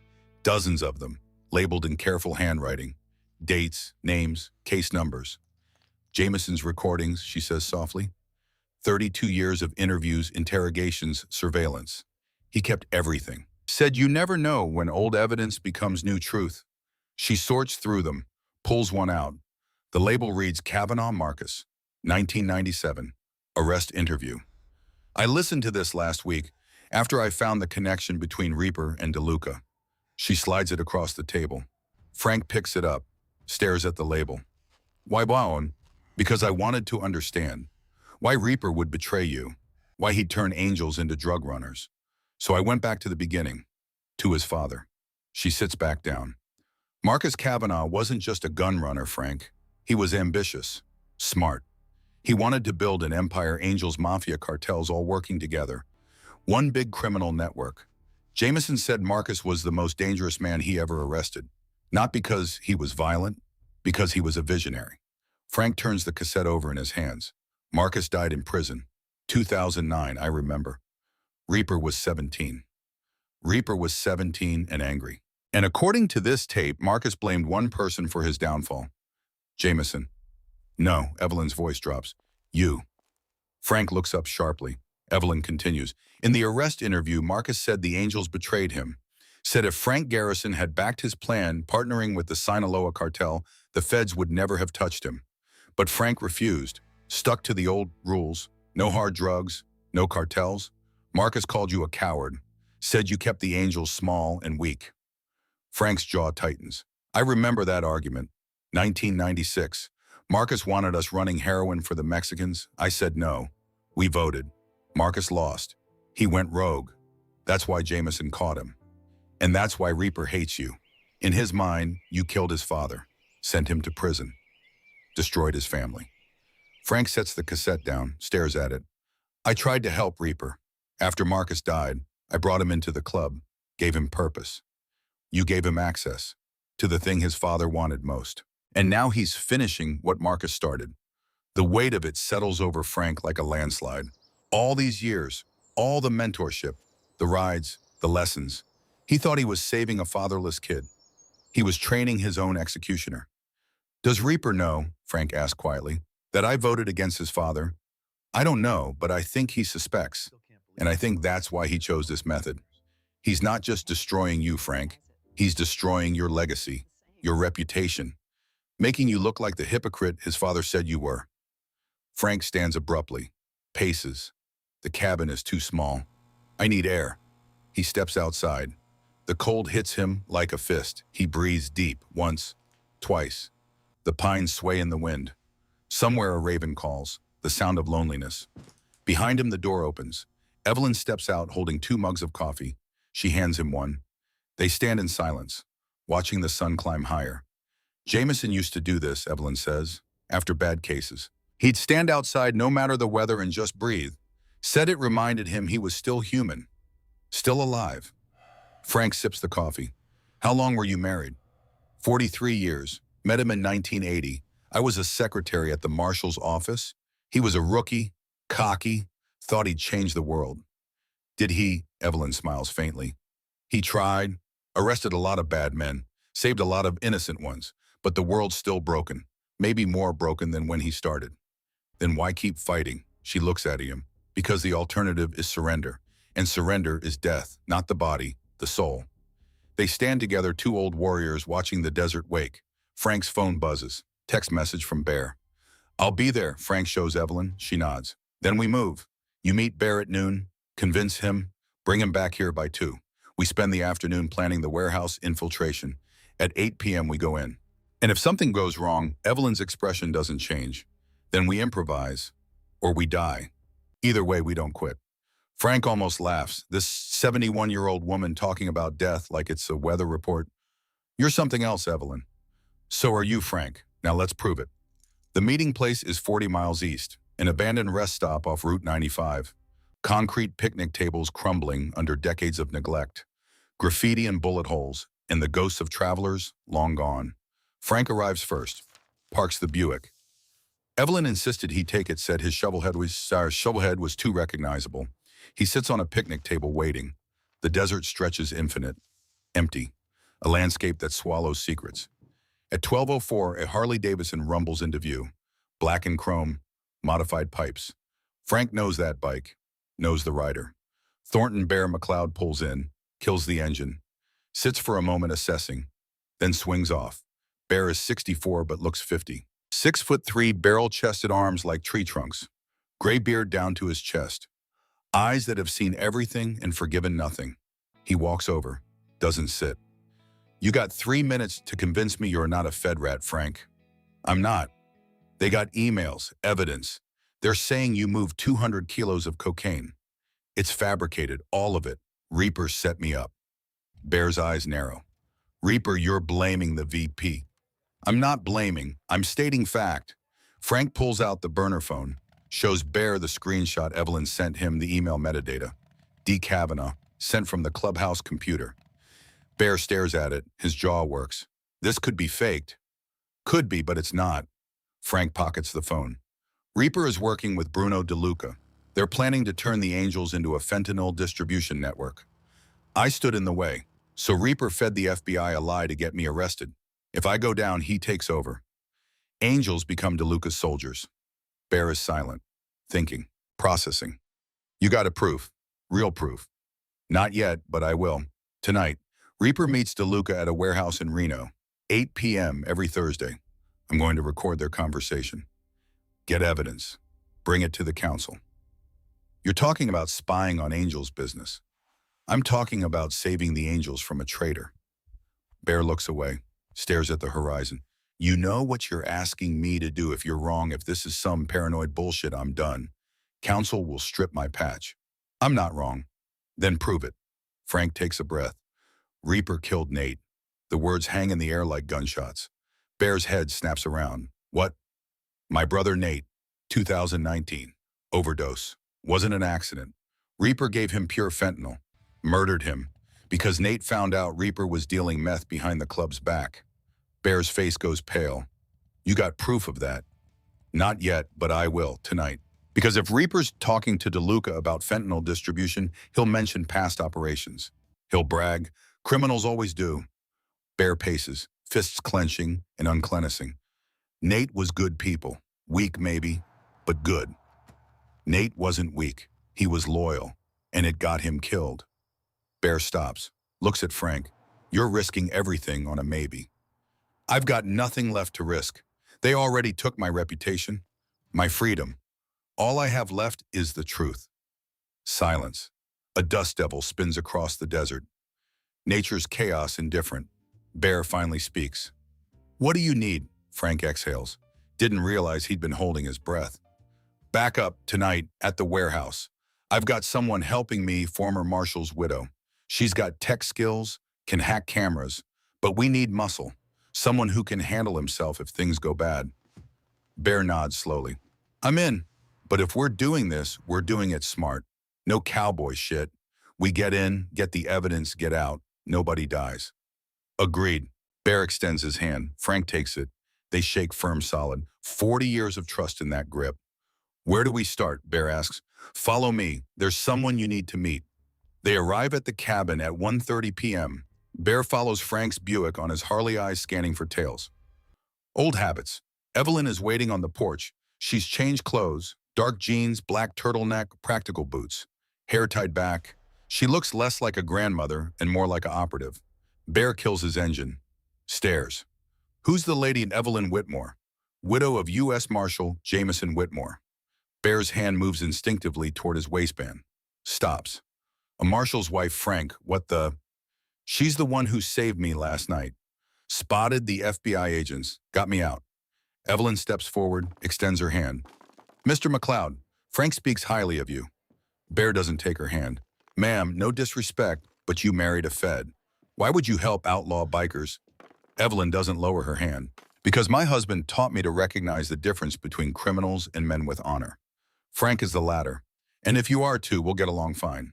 C: dozens of them, labeled in careful handwriting. Dates, names, case numbers. Jameson's recordings, she says softly. 32 years of interviews, interrogations, surveillance. He kept everything. Said you never know when old evidence becomes new truth. She sorts through them, pulls one out. The label reads Kavanaugh Marcus, 1997, arrest interview. I listened to this last week after I found the connection between Reaper and DeLuca. She slides it across the table. Frank picks it up, stares at the label. Why Baon? Because I wanted to understand. Why Reaper would betray you. Why he'd turn angels into drug runners. So I went back to the beginning, to his father. She sits back down. Marcus Kavanaugh wasn't just a gun runner, Frank. He was ambitious, smart. He wanted to build an empire, angels, mafia cartels all working together. One big criminal network. Jameson said Marcus was the most dangerous man he ever arrested. Not because he was violent, because he was a visionary. Frank turns the cassette over in his hands. Marcus died in prison. 2009, I remember. Reaper was 17. Reaper was 17 and angry. And according to this tape, Marcus blamed one person for his downfall. Jameson. No, Evelyn's voice drops. You. Frank looks up sharply. Evelyn continues. In the arrest interview, Marcus said the angels betrayed him. Said if Frank Garrison had backed his plan, partnering with the Sinaloa cartel, the feds would never have touched him. But Frank refused, stuck to the old rules. No hard drugs, no cartels. Marcus called you a coward, said you kept the angels small and weak. Frank's jaw tightens. I remember that argument. 1996. Marcus wanted us running heroin for the Mexicans. I said no. We voted. Marcus lost. He went rogue. That's why Jameson caught him. And that's why Reaper hates you. In his mind, you killed his father, sent him to prison, destroyed his family. Frank sets the cassette down, stares at it. I tried to help Reaper. After Marcus died, I brought him into the club, gave him purpose. You gave him access to the thing his father wanted most. And now he's finishing what Marcus started. The weight of it settles over Frank like a landslide. All these years, all the mentorship, the rides, the lessons. He thought he was saving a fatherless kid. He was training his own executioner. Does Reaper know, Frank asked quietly, that I voted against his father? I don't know, but I think he suspects. And I think that's why he chose this method. He's not just destroying you, Frank. He's destroying your legacy, your reputation, making you look like the hypocrite his father said you were. Frank stands abruptly, paces. The cabin is too small. I need air. He steps outside. The cold hits him like a fist. He breathes deep, once, twice. The pines sway in the wind. Somewhere a raven calls, the sound of loneliness. Behind him, the door opens. Evelyn steps out holding 2 mugs of coffee. She hands him one. They stand in silence, watching the sun climb higher. Jameson used to do this, Evelyn says, after bad cases. He'd stand outside no matter the weather and just breathe. Said it reminded him he was still human, still alive. Frank sips the coffee. How long were you married? 43 years. Met him in 1980. I was a secretary at the marshal's office. He was a rookie, cocky, thought he'd change the world. Did he? Evelyn smiles faintly. He tried, arrested a lot of bad men, saved a lot of innocent ones, but the world's still broken, maybe more broken than when he started. Then why keep fighting? She looks at him. Because the alternative is surrender, and surrender is death, not the body, the soul. They stand together, 2 old warriors watching the desert wake. Frank's phone buzzes. Text message from Bear. I'll be there, Frank shows Evelyn. She nods. Then we move. You meet Bear at noon, convince him, bring him back here by 2. We spend the afternoon planning the warehouse infiltration. At 8 p.m. we go in. And if something goes wrong, Evelyn's expression doesn't change. Then we improvise, or we die. Either way, we don't quit. Frank almost laughs, this 71-year-old woman talking about death like it's a weather report. You're something else, Evelyn. So are you, Frank. Now let's prove it. The meeting place is 40 miles east, an abandoned rest stop off Route 95. Concrete picnic tables crumbling under decades of neglect. Graffiti and bullet holes, and the ghosts of travelers long gone. Frank arrives first, parks the Buick. Evelyn insisted he take it, said his shovelhead was too recognizable. He sits on a picnic table waiting. The desert stretches infinite, empty, a landscape that swallows secrets. At 12:04, a Harley-Davidson rumbles into view. Black and chrome, modified pipes. Frank knows that bike, knows the rider. Thornton Bear McLeod pulls in, kills the engine, sits for a moment assessing, then swings off. Bear is 64 but looks 50. 6'3", barrel-chested arms like tree trunks. Gray beard down to his chest. Eyes that have seen everything and forgiven nothing. He walks over, doesn't sit. You got 3 minutes to convince me you're not a Fed rat, Frank. I'm not. They got emails, evidence. They're saying you moved 200 kilos of cocaine. It's fabricated, all of it. Reaper set me up. Bear's eyes narrow. Reaper, you're blaming the VP. I'm not blaming, I'm stating fact. Frank pulls out the burner phone, shows Bear the screenshot Evelyn sent him, the email metadata. D. Kavanaugh, sent from the clubhouse computer. Bear stares at it, his jaw works. This could be faked. Could be, but it's not. Frank pockets the phone. Reaper is working with Bruno DeLuca. They're planning to turn the Angels into a fentanyl distribution network. I stood in the way, so Reaper fed the FBI a lie to get me arrested. If I go down, he takes over. Angels become DeLuca's soldiers. Bear is silent, thinking, processing. You got a proof, real proof. Not yet, but I will. Tonight, Reaper meets DeLuca at a warehouse in Reno, 8 p.m. every Thursday. I'm going to record their conversation. Get evidence. Bring it to the council. You're talking about spying on Angels' business. I'm talking about saving the Angels from a traitor. Bear looks away, stares at the horizon. You know what you're asking me to do. If you're wrong, if this is some paranoid bullshit, I'm done. Council will strip my patch. I'm not wrong. Then prove it. Frank takes a breath. Reaper killed Nate. The words hang in the air like gunshots. Bear's head snaps around. What? My brother Nate, 2019. Overdose. Wasn't an accident. Reaper gave him pure fentanyl. Murdered him. because Nate found out Reaper was dealing meth behind the club's back. Bear's face goes pale. You got proof of that? Not yet, but I will, tonight. Because if Reaper's talking to DeLuca about fentanyl distribution, he'll mention past operations. He'll brag. Criminals always do. Bear paces, fists clenching and unclenching. Nate was good people. Weak maybe, but good. Nate wasn't weak. He was loyal, and it got him killed. Bear stops, looks at Frank. You're risking everything on a maybe. I've got nothing left to risk. They already took my reputation, my freedom. All I have left is the truth. Silence. A dust devil spins across the desert. Nature's chaos indifferent. Bear finally speaks. What do you need? Frank exhales. Didn't realize he'd been holding his breath. Back up tonight at the warehouse. I've got someone helping me, former Marshal's widow. She's got tech skills, can hack cameras, but we need muscle. Someone who can handle himself if things go bad. Bear nods slowly. I'm in. But if we're doing this, we're doing it smart. No cowboy shit. We get in, get the evidence, get out. Nobody dies. Agreed. Bear extends his hand. Frank takes it. They shake firm solid. 40 years of trust in that grip. Where do we start? Bear asks. Follow me. There's someone you need to meet. They arrive at the cabin at 1:30 p.m. Bear follows Frank's Buick on his Harley eyes scanning for tails. Old habits. Evelyn is waiting on the porch. She's changed clothes. Dark jeans, black turtleneck, practical boots. Hair tied back. She looks less like a grandmother and more like an operative. Bear kills his engine. Stares. Who's the lady in Evelyn Whitmore? Widow of U.S. Marshal Jameson Whitmore. Bear's hand moves instinctively toward his waistband. Stops. A marshal's wife, Frank, what the? She's the one who saved me last night. Spotted the FBI agents, got me out. Evelyn steps forward, extends her hand. Mr. McLeod, Frank speaks highly of you. Bear doesn't take her hand. Ma'am, no disrespect, but you married a Fed. Why would you help outlaw bikers? Evelyn doesn't lower her hand. Because my husband taught me to recognize the difference between criminals and men with honor. Frank is the latter. And if you are too, we'll get along fine.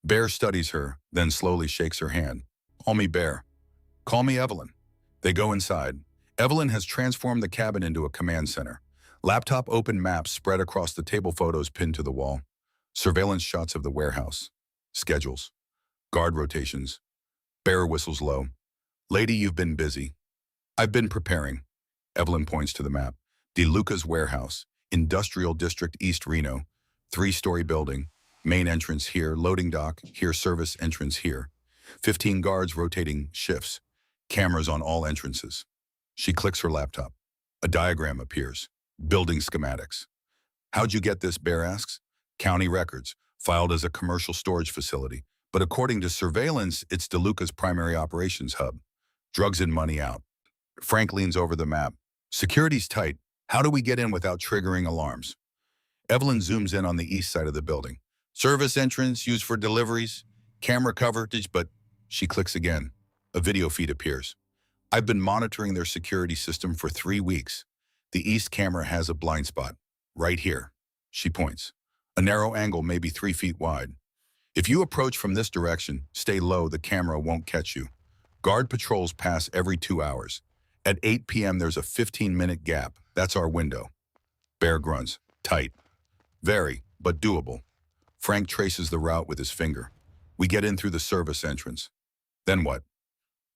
C: Bear studies her, then slowly shakes her hand. Call me Bear. Call me Evelyn. They go inside. Evelyn has transformed the cabin into a command center. Laptop open maps spread across the table, photos pinned to the wall. Surveillance shots of the warehouse. Schedules. Guard rotations. Bear whistles low. Lady, you've been busy. I've been preparing. Evelyn points to the map. DeLuca's warehouse. Industrial District East Reno. 3-story building. Main entrance here. Loading dock. Here. Service entrance here. 15 guards rotating shifts. Cameras on all entrances. She clicks her laptop. A diagram appears. Building schematics. How'd you get this? Bear asks. County records, filed as a commercial storage facility. But according to surveillance, it's DeLuca's primary operations hub. Drugs in, money out. Frank leans over the map. Security's tight. How do we get in without triggering alarms? Evelyn zooms in on the east side of the building. Service entrance used for deliveries. Camera coverage, but she clicks again. A video feed appears. I've been monitoring their security system for 3 weeks. The east camera has a blind spot. Right here. She points. A narrow angle, maybe 3 feet wide. If you approach from this direction, stay low, the camera won't catch you. Guard patrols pass every 2 hours. At 8 p.m. there's a 15-minute gap. That's our window. Bear grunts. Tight. Very, but doable. Frank traces the route with his finger. We get in through the service entrance. Then what?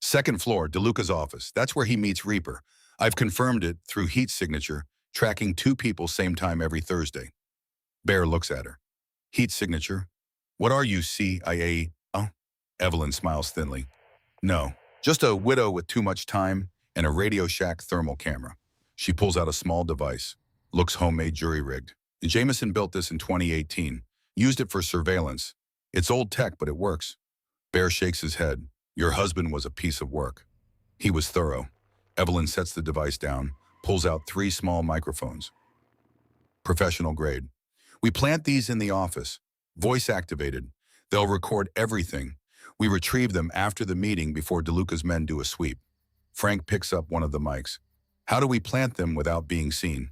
C: Second floor, DeLuca's office. That's where he meets Reaper. I've confirmed it through heat signature, tracking 2 people same time every Thursday. Bear looks at her. Heat signature? What are you, CIA? Oh? Evelyn smiles thinly. No, just a widow with too much time and a Radio Shack thermal camera. She pulls out a small device. Looks homemade, jury-rigged. Jameson built this in 2018. Used it for surveillance. It's old tech, but it works. Bear shakes his head. Your husband was a piece of work. He was thorough. Evelyn sets the device down, pulls out 3 small microphones. Professional grade. We plant these in the office. Voice activated. They'll record everything. We retrieve them after the meeting before DeLuca's men do a sweep. Frank picks up one of the mics. How do we plant them without being seen?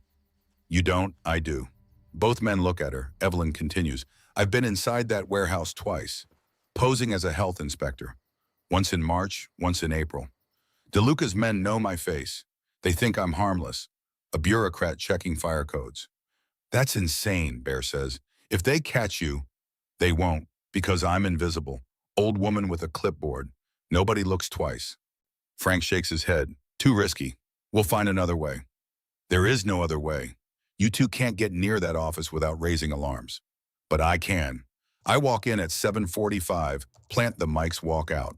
C: You don't, I do. Both men look at her. Evelyn continues. I've been inside that warehouse twice, posing as a health inspector. Once in March, once in April. DeLuca's men know my face. They think I'm harmless, a bureaucrat checking fire codes. That's insane, Bear says. If they catch you, they won't, because I'm invisible. Old woman with a clipboard. Nobody looks twice. Frank shakes his head. Too risky. We'll find another way. There is no other way. You two can't get near that office without raising alarms. But I can. I walk in at 7:45, plant the mics, walk out.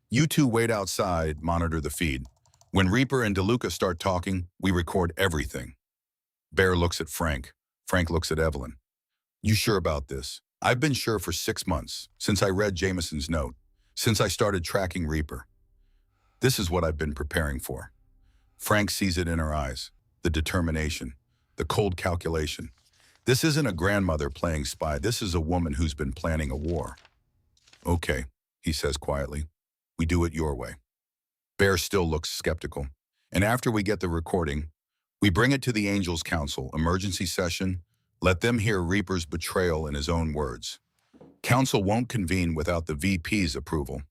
C: You two wait outside, monitor the feed. When Reaper and DeLuca start talking, we record everything. Bear looks at Frank. Frank looks at Evelyn. You sure about this? I've been sure for 6 months, since I read Jameson's note, since I started tracking Reaper. This is what I've been preparing for. Frank sees it in her eyes, the determination, the cold calculation. This isn't a grandmother playing spy. This is a woman who's been planning a war. Okay, he says quietly. We do it your way. Bear still looks skeptical. And after we get the recording, we bring it to the Angels Council, emergency session. Let them hear Reaper's betrayal in his own words. Council won't convene without the VP's approval.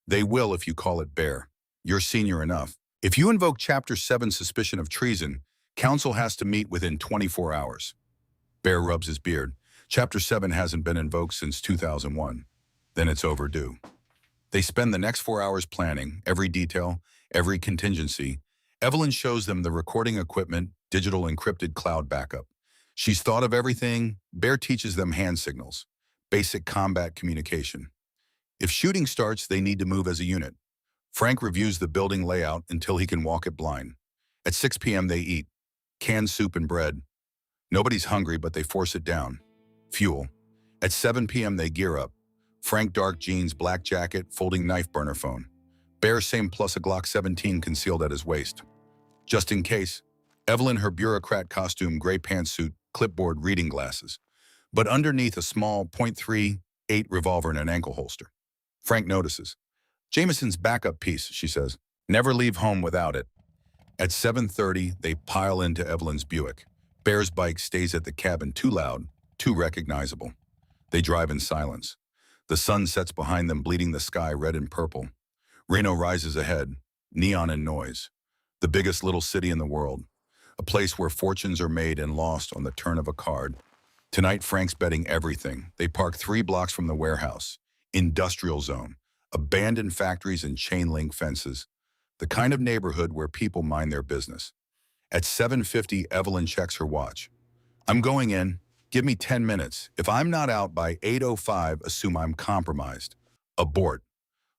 C: They will if you call it Bear. You're senior enough. If you invoke Chapter 7 suspicion of treason, Council has to meet within 24 hours. Bear rubs his beard. Chapter 7 hasn't been invoked since 2001. Then it's overdue. They spend the next 4 hours planning, every detail, every contingency. Evelyn shows them the recording equipment, digital encrypted cloud backup. She's thought of everything. Bear teaches them hand signals, basic combat communication. If shooting starts, they need to move as a unit. Frank reviews the building layout until he can walk it blind. At 6 p.m. they eat. Canned soup and bread. Nobody's hungry, but they force it down. Fuel. At 7 p.m. they gear up. Frank dark jeans, black jacket, folding knife, burner phone. Bear same plus a Glock 17 concealed at his waist. Just in case. Evelyn her bureaucrat costume, gray pantsuit, clipboard, reading glasses. But underneath a small .38 revolver in an ankle holster. Frank notices. Jameson's backup piece, she says. Never leave home without it. At 7:30, they pile into Evelyn's Buick. Bear's bike stays at the cabin, too loud, too recognizable. They drive in silence. The sun sets behind them, bleeding the sky red and purple. Reno rises ahead, neon and noise. The biggest little city in the world. A place where fortunes are made and lost on the turn of a card. Tonight, Frank's betting everything. They park 3 blocks from the warehouse. Industrial zone. Abandoned factories and chain-link fences. The kind of neighborhood where people mind their business. At 7:50, Evelyn checks her watch. I'm going in. Give me 10 minutes. If I'm not out by 8:05, assume I'm compromised. Abort.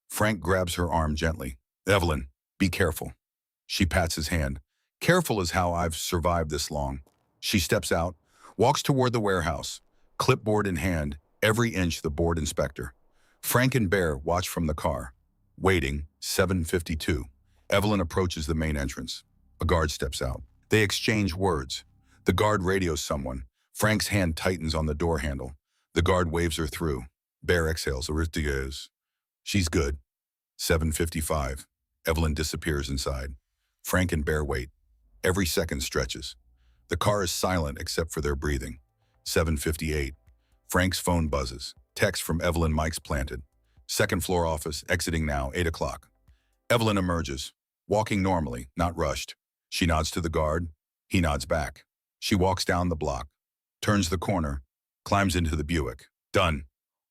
C: Frank grabs her arm gently. Evelyn, be careful. She pats his hand. Careful is how I've survived this long. She steps out, walks toward the warehouse, clipboard in hand, every inch the board inspector. Frank and Bear watch from the car. Waiting, 7:52. Evelyn approaches the main entrance. A guard steps out. They exchange words. The guard radios someone. Frank's hand tightens on the door handle. The guard waves her through. Bear exhales. Aristides. She's good. 7:55. Evelyn disappears inside. Frank and Bear wait. Every second stretches. The car is silent except for their breathing. 7:58. Frank's phone buzzes. Text from Evelyn, mics planted. Second floor office, exiting now, 8 o'clock. Evelyn emerges, walking normally, not rushed. She nods to the guard. He nods back. She walks down the block, turns the corner, climbs into the Buick. Done.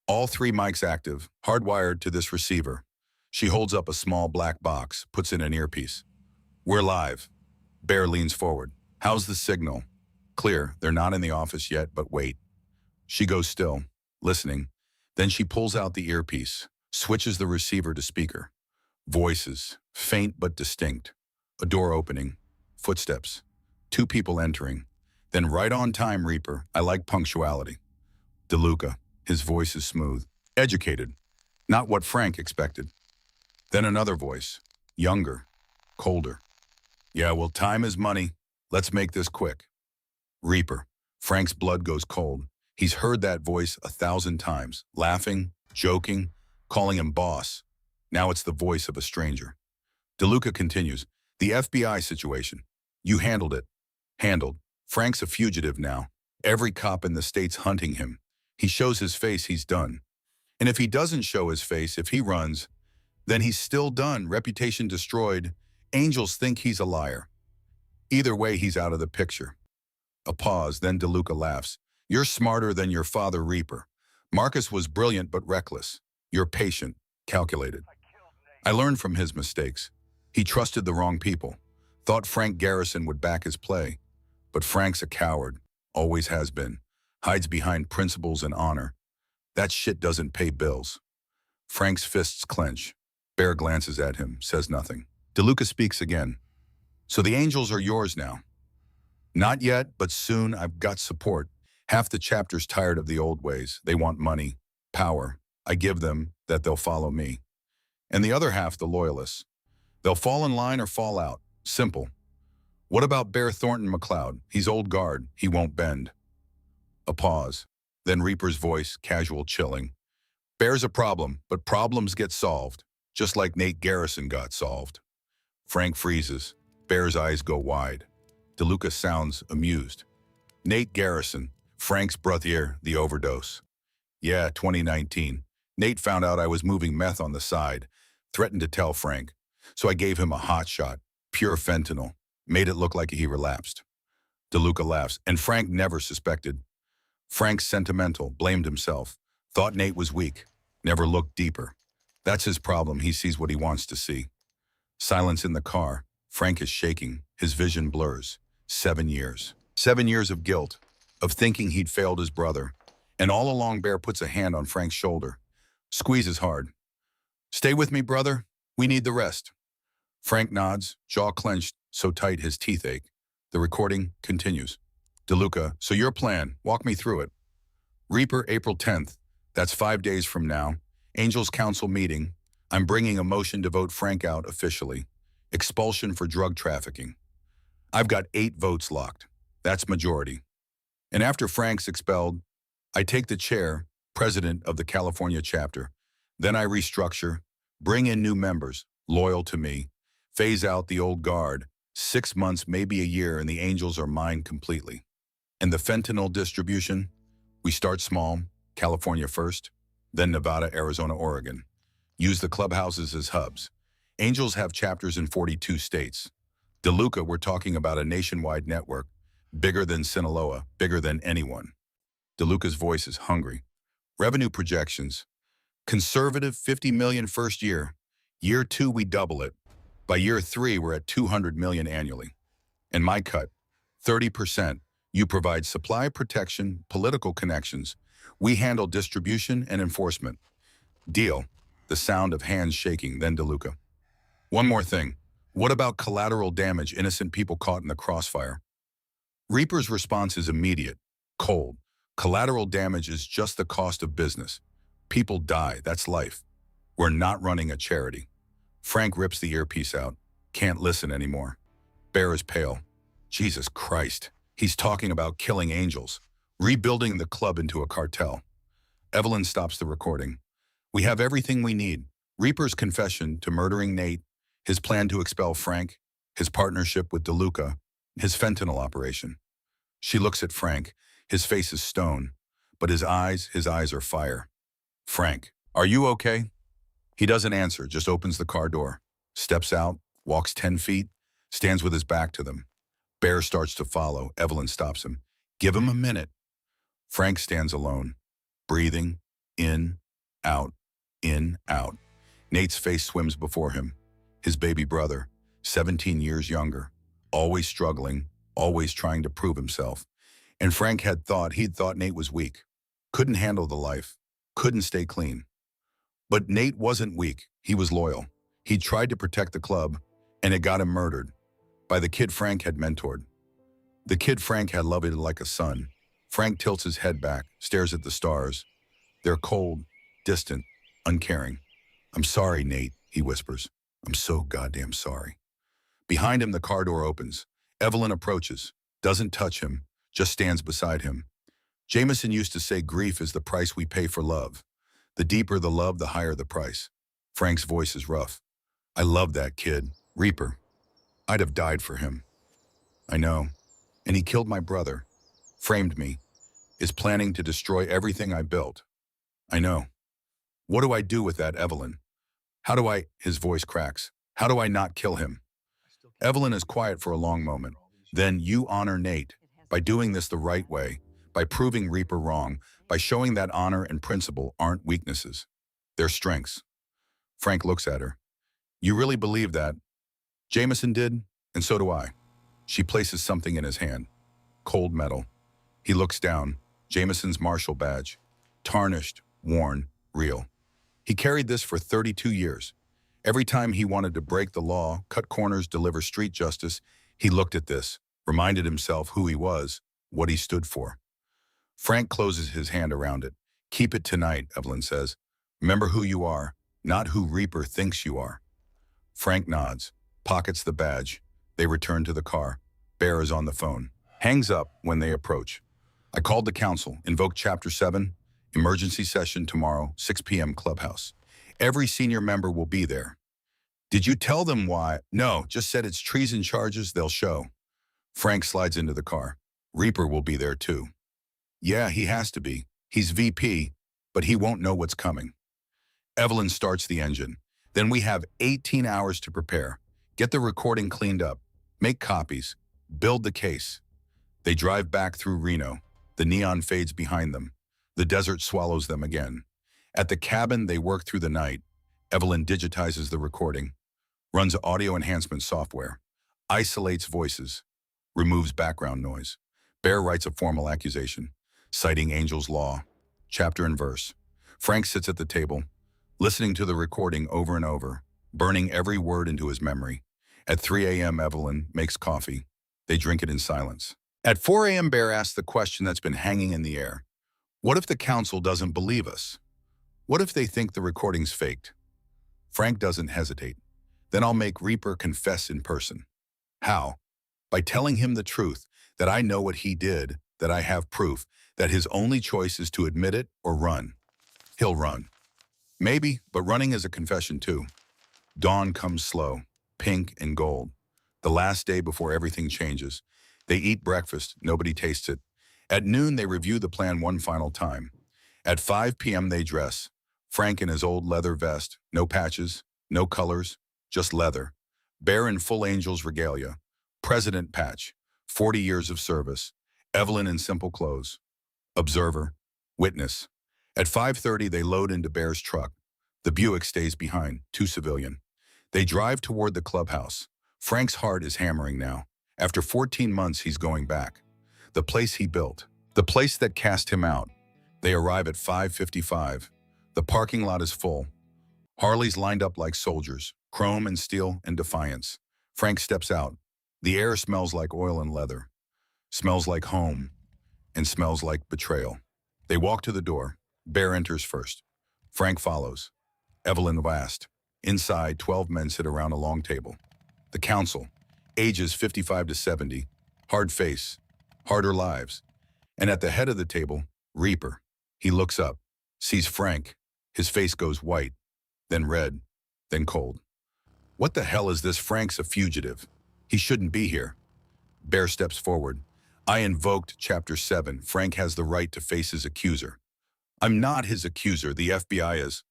C: All 3 mics active, hardwired to this receiver. She holds up a small black box, puts in an earpiece. We're live. Bear leans forward. How's the signal? Clear. They're not in the office yet, but wait. She goes still, listening. Then she pulls out the earpiece, switches the receiver to speaker. Voices, faint but distinct. A door opening. Footsteps. 2 people entering. Then right on time, Reaper. I like punctuality. DeLuca. His voice is smooth. Educated. Not what Frank expected. Then another voice. Younger. Colder. Yeah, well, time is money. Let's make this quick. Reaper. Frank's blood goes cold. He's heard that voice 1,000 times. Laughing, joking, calling him boss. Now it's the voice of a stranger. DeLuca continues. The FBI situation. You handled it. Handled. Frank's a fugitive now. Every cop in the state's hunting him. He shows his face, he's done. And if he doesn't show his face, if he runs, Then he's still done, reputation destroyed. Angels think he's a liar. Either way, he's out of the picture. A pause, then DeLuca laughs. You're smarter than your father, Reaper. Marcus was brilliant but reckless. You're patient, calculated. I learned from his mistakes. He trusted the wrong people. Thought Frank Garrison would back his play. But Frank's a coward, always has been. Hides behind principles and honor. That shit doesn't pay bills. Frank's fists clench. Bear glances at him, says nothing. DeLuca speaks again. So the angels are yours now. Not yet, but soon. I've got support. Half the chapter's tired of the old ways. They want money, power. I give them that they'll follow me. And the other half, the loyalists. They'll fall in line or fall out. Simple. What about Bear Thornton McLeod? He's old guard. He won't bend. A pause. Then Reaper's voice, casual, chilling. Bear's a problem, but problems get solved, just like Nate Garrison got solved. Frank freezes. Bear's eyes go wide. DeLuca sounds amused. Nate Garrison, Frank's brother, the overdose. Yeah, 2019. Nate found out I was moving meth on the side, threatened to tell Frank. So I gave him a hot shot, pure fentanyl, made it look like he relapsed. DeLuca laughs, and Frank never suspected. Frank's sentimental, blamed himself, thought Nate was weak, never looked deeper. That's his problem, he sees what he wants to see. Silence in the car. Frank is shaking, his vision blurs. 7 years. 7 years of guilt, of thinking he'd failed his brother. And all along Bear puts a hand on Frank's shoulder. Squeezes hard. Stay with me, brother. We need the rest. Frank nods, jaw clenched, so tight his teeth ache. The recording continues. DeLuca, so your plan, walk me through it. Reaper, April 10th. That's 5 days from now. Angels Council meeting. I'm bringing a motion to vote Frank out officially. Expulsion for drug trafficking. I've got 8 votes locked. That's majority. And after Frank's expelled, I take the chair, president of the California chapter. Then I restructure, bring in new members, loyal to me, phase out the old guard, 6 months, maybe a year, and the angels are mine completely. And the fentanyl distribution, we start small, California first, then Nevada, Arizona, Oregon. Use the clubhouses as hubs. Angels have chapters in 42 states. DeLuca, we're talking about a nationwide network, bigger than Sinaloa, bigger than anyone. DeLuca's voice is hungry. Revenue projections. Conservative 50 million first year. Year 2, we double it. By year 3, we're at 200 million annually. And my cut, 30%. You provide supply, protection, political connections. We handle distribution and enforcement. Deal. The sound of hands shaking, then DeLuca. One more thing. What about collateral damage, innocent people caught in the crossfire? Reaper's response is immediate, cold. Collateral damage is just the cost of business. People die, that's life. We're not running a charity. Frank rips the earpiece out. Can't listen anymore. Bear is pale. Jesus Christ. He's talking about killing angels, rebuilding the club into a cartel. Evelyn stops the recording. We have everything we need. Reaper's confession to murdering Nate, his plan to expel Frank, his partnership with DeLuca, his fentanyl operation. She looks at Frank. His face is stone, but his eyes are fire. Frank, are you okay? He doesn't answer, just opens the car door, steps out, walks 10 feet, stands with his back to them. Bear starts to follow. Evelyn stops him. Give him a minute. Frank stands alone, breathing, in, out, in, out. Nate's face swims before him. His baby brother, 17 years younger, always struggling, always trying to prove himself. And Frank he'd thought Nate was weak, couldn't handle the life, couldn't stay clean. But Nate wasn't weak, he was loyal. He tried to protect the club, and it got him murdered by the kid Frank had mentored. The kid Frank had loved like a son. Frank tilts his head back, stares at the stars. They're cold, distant, uncaring. I'm sorry, Nate, he whispers. I'm so goddamn sorry. Behind him, the car door opens. Evelyn approaches, doesn't touch him, just stands beside him. Jameson used to say grief is the price we pay for love. The deeper the love, the higher the price. Frank's voice is rough. I love that kid, Reaper. I'd have died for him. I know. And he killed my brother, framed me, is planning to destroy everything I built. I know. What do I do with that, Evelyn? His voice cracks. How do I not kill him? Evelyn is quiet for a long moment. Then you honor Nate by doing this the right way, by proving Reaper wrong, by showing that honor and principle aren't weaknesses. They're strengths. Frank looks at her. You really believe that? Jameson did, and so do I. She places something in his hand. Cold metal. He looks down. Jameson's marshal badge. Tarnished, worn, real. He carried this for 32 years. Every time he wanted to break the law, cut corners, deliver street justice, he looked at this, reminded himself who he was, what he stood for. Frank closes his hand around it. Keep it tonight, Evelyn says. Remember who you are, not who Reaper thinks you are. Frank nods, pockets the badge. They return to the car. Bear is on the phone. Hangs up when they approach. I called the council, invoked Chapter 7, emergency session tomorrow, 6 p.m. clubhouse. Every senior member will be there. Did you tell them why? No, just said it's treason charges they'll show. Frank slides into the car. Reaper will be there too. Yeah, he has to be. He's VP, but he won't know what's coming. Evelyn starts the engine. Then we have 18 hours to prepare. Get the recording cleaned up. Make copies. Build the case. They drive back through Reno. The neon fades behind them. The desert swallows them again. At the cabin, they work through the night. Evelyn digitizes the recording, runs audio enhancement software, isolates voices, removes background noise. Bear writes a formal accusation, citing Angel's Law, chapter and verse. Frank sits at the table, listening to the recording over and over, burning every word into his memory. At 3 a.m., Evelyn makes coffee. They drink it in silence. At 4 a.m., Bear asks the question that's been hanging in the air. What if the council doesn't believe us? What if they think the recording's faked? Frank doesn't hesitate. Then I'll make Reaper confess in person. How? By telling him the truth, that I know what he did, that I have proof, that his only choice is to admit it or run. He'll run. Maybe, but running is a confession too. Dawn comes slow, pink and gold. The last day before everything changes. They eat breakfast, nobody tastes it. At noon, they review the plan one final time. At 5 p.m., they dress. Frank in his old leather vest, no patches, no colors, just leather. Bear in full Angel's regalia. President patch, 40 years of service. Evelyn in simple clothes. Observer, witness. At 5:30, they load into Bear's truck. The Buick stays behind, too civilian. They drive toward the clubhouse. Frank's heart is hammering now. After 14 months, he's going back. The place he built. The place that cast him out. They arrive at 5:55. The parking lot is full. Harleys lined up like soldiers, chrome and steel and defiance. Frank steps out. The air smells like oil and leather. Smells like home. And smells like betrayal. They walk to the door. Bear enters first. Frank follows. Evelyn last. Inside, 12 men sit around a long table. The council. Ages 55 to 70. Hard face. Harder lives. And at the head of the table, Reaper. He looks up. Sees Frank. His face goes white. Then red. Then cold. What the hell is this? Frank's a fugitive. He shouldn't be here. Bear steps forward. I invoked Chapter 7. Frank has the right to face his accuser. I'm not his accuser. The FBI is.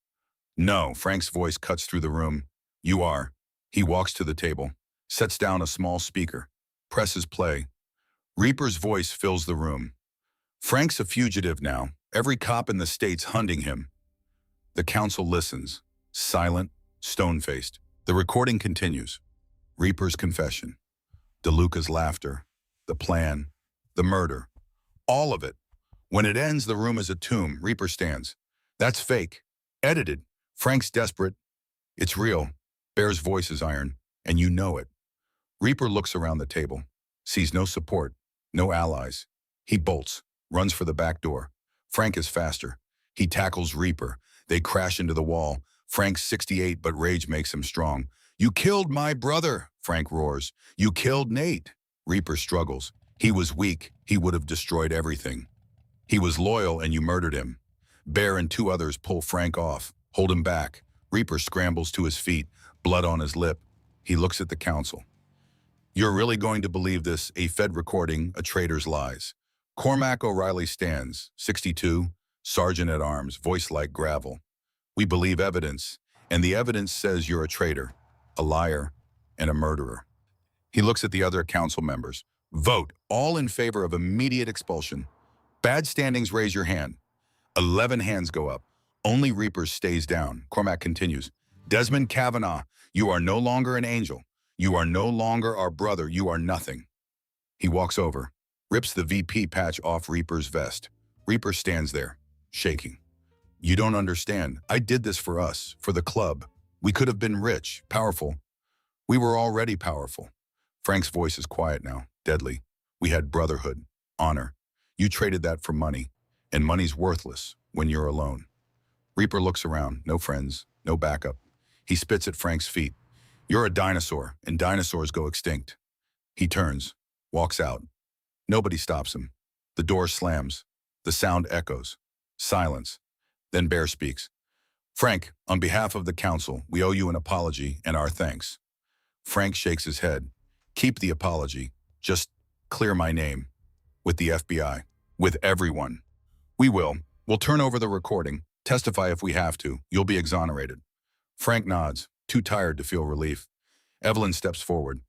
C: No, Frank's voice cuts through the room. You are. He walks to the table, sets down a small speaker, presses play. Reaper's voice fills the room. Frank's a fugitive now. Every cop in the state's hunting him. The council listens, silent, stone-faced. The recording continues. Reaper's confession. DeLuca's laughter. The plan. The murder. All of it. When it ends, the room is a tomb. Reaper stands. That's fake. Edited. Frank's desperate. It's real. Bear's voice is iron, and you know it. Reaper looks around the table, sees no support, no allies. He bolts, runs for the back door. Frank is faster. He tackles Reaper. They crash into the wall. Frank's 68, but rage makes him strong. You killed my brother, Frank roars. You killed Nate. Reaper struggles. He was weak. He would have destroyed everything. He was loyal, and you murdered him. Bear and two others pull Frank off, hold him back. Reaper scrambles to his feet, blood on his lip. He looks at the council. You're really going to believe this? A Fed recording, a traitor's lies. Cormac O'Reilly stands, 62, sergeant at arms, voice like gravel. We believe evidence. And the evidence says you're a traitor, a liar, and a murderer. He looks at the other council members. Vote, all in favor of immediate expulsion. Bad standings, raise your hand. 11 hands go up. Only Reapers stays down. Cormac continues. Desmond Kavanaugh, you are no longer an angel. You are no longer our brother. You are nothing. He walks over, rips the VP patch off Reaper's vest. Reaper stands there, shaking. You don't understand. I did this for us, for the club. We could have been rich, powerful. We were already powerful. Frank's voice is quiet now, deadly. We had brotherhood, honor. You traded that for money, and money's worthless when you're alone. Reaper looks around, no friends, no backup. He spits at Frank's feet. You're a dinosaur, and dinosaurs go extinct. He turns, walks out. Nobody stops him. The door slams. The sound echoes. Silence. Then Bear speaks. Frank, on behalf of the council, we owe you an apology and our thanks. Frank shakes his head. Keep the apology. Just clear my name. With the FBI. With everyone. We will. We'll turn over the recording. Testify if we have to. You'll be exonerated. Frank nods, too tired to feel relief. Evelyn steps forward.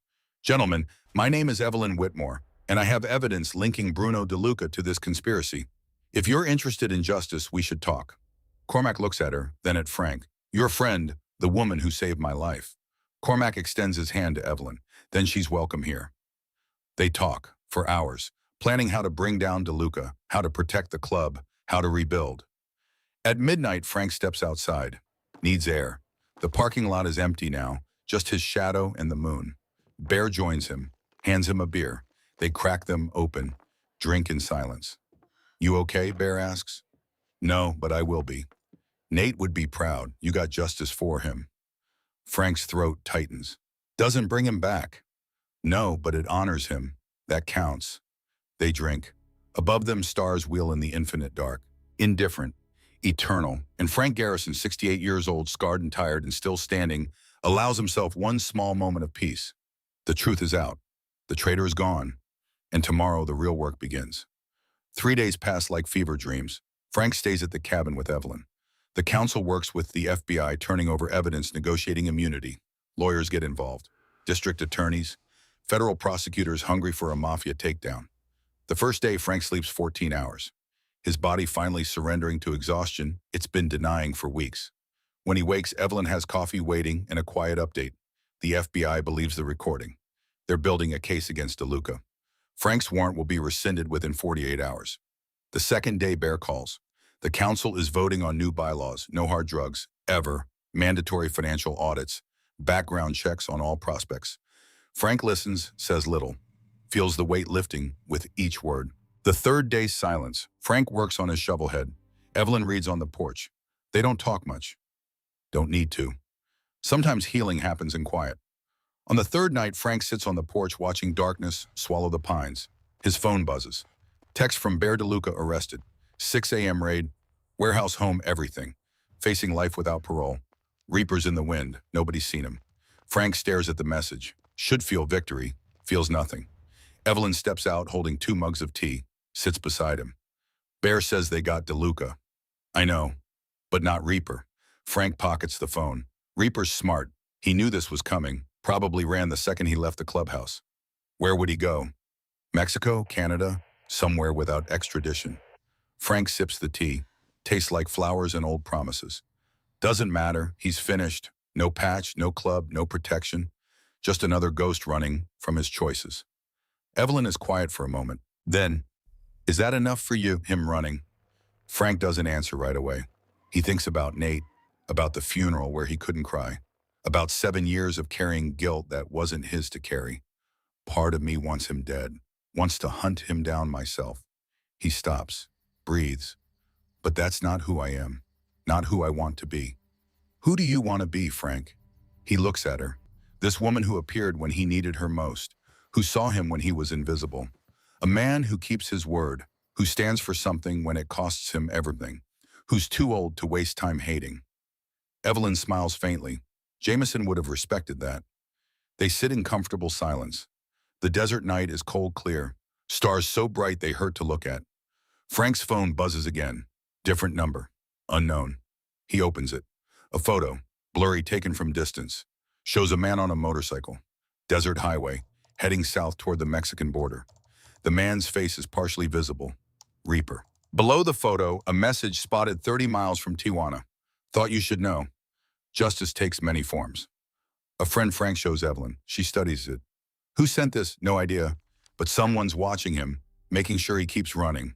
C: Gentlemen, my name is Evelyn Whitmore, and I have evidence linking Bruno DeLuca to this conspiracy. If you're interested in justice, we should talk. Cormac looks at her, then at Frank. Your friend, the woman who saved my life. Cormac extends his hand to Evelyn. Then she's welcome here. They talk, for hours, planning how to bring down DeLuca, how to protect the club, how to rebuild. At midnight, Frank steps outside. Needs air. The parking lot is empty now, just his shadow and the moon. Bear joins him, hands him a beer. They crack them open, drink in silence. You okay, Bear asks. No, but I will be. Nate would be proud. You got justice for him. Frank's throat tightens. Doesn't bring him back. No, but it honors him. That counts. They drink. Above them, stars wheel in the infinite dark. Indifferent. Eternal. And Frank Garrison, 68 years old, scarred and tired and still standing, allows himself one small moment of peace. The truth is out. The traitor is gone. And tomorrow the real work begins. 3 days pass like fever dreams. Frank stays at the cabin with Evelyn. The council works with the FBI, turning over evidence, negotiating immunity. Lawyers get involved. District attorneys. Federal prosecutors hungry for a mafia takedown. The first day, Frank sleeps 14 hours. His body finally surrendering to exhaustion it's been denying for weeks. When he wakes, Evelyn has coffee waiting and a quiet update. The FBI believes the recording. They're building a case against DeLuca. Frank's warrant will be rescinded within 48 hours. The second day, Bear calls. The council is voting on new bylaws, no hard drugs, ever, mandatory financial audits, background checks on all prospects. Frank listens, says little, feels the weight lifting with each word. The third day, silence. Frank works on his shovelhead. Evelyn reads on the porch. They don't talk much. Don't need to. Sometimes healing happens in quiet. On the third night, Frank sits on the porch watching darkness swallow the pines. His phone buzzes. Text from Bear DeLuca arrested. 6 a.m. raid. Warehouse home everything. Facing life without parole. Reapers in the wind. Nobody's seen him. Frank stares at the message. Should feel victory. Feels nothing. Evelyn steps out holding 2 mugs of tea. Sits beside him. Bear says they got DeLuca. I know. But not Reaper. Frank pockets the phone. Reaper's smart. He knew this was coming. Probably ran the second he left the clubhouse. Where would he go? Mexico? Canada? Somewhere without extradition. Frank sips the tea. Tastes like flowers and old promises. Doesn't matter. He's finished. No patch, no club, no protection. Just another ghost running from his choices. Evelyn is quiet for a moment. Then, is that enough for you, him running? Frank doesn't answer right away. He thinks about Nate, about the funeral where he couldn't cry, about 7 years of carrying guilt that wasn't his to carry. Part of me wants him dead, wants to hunt him down myself. He stops, breathes. But that's not who I am, not who I want to be. Who do you want to be, Frank? He looks at her. This woman who appeared when he needed her most, who saw him when he was invisible. A man who keeps his word, who stands for something when it costs him everything, who's too old to waste time hating. Evelyn smiles faintly. Jameson would have respected that. They sit in comfortable silence. The desert night is cold clear, stars so bright they hurt to look at. Frank's phone buzzes again. Different number. Unknown. He opens it. A photo. Blurry taken from distance. Shows a man on a motorcycle. Desert highway, heading south toward the Mexican border. The man's face is partially visible. Reaper. Below the photo, a message spotted 30 miles from Tijuana. Thought you should know. Justice takes many forms. A friend Frank shows Evelyn. She studies it. Who sent this? No idea. But someone's watching him, making sure he keeps running.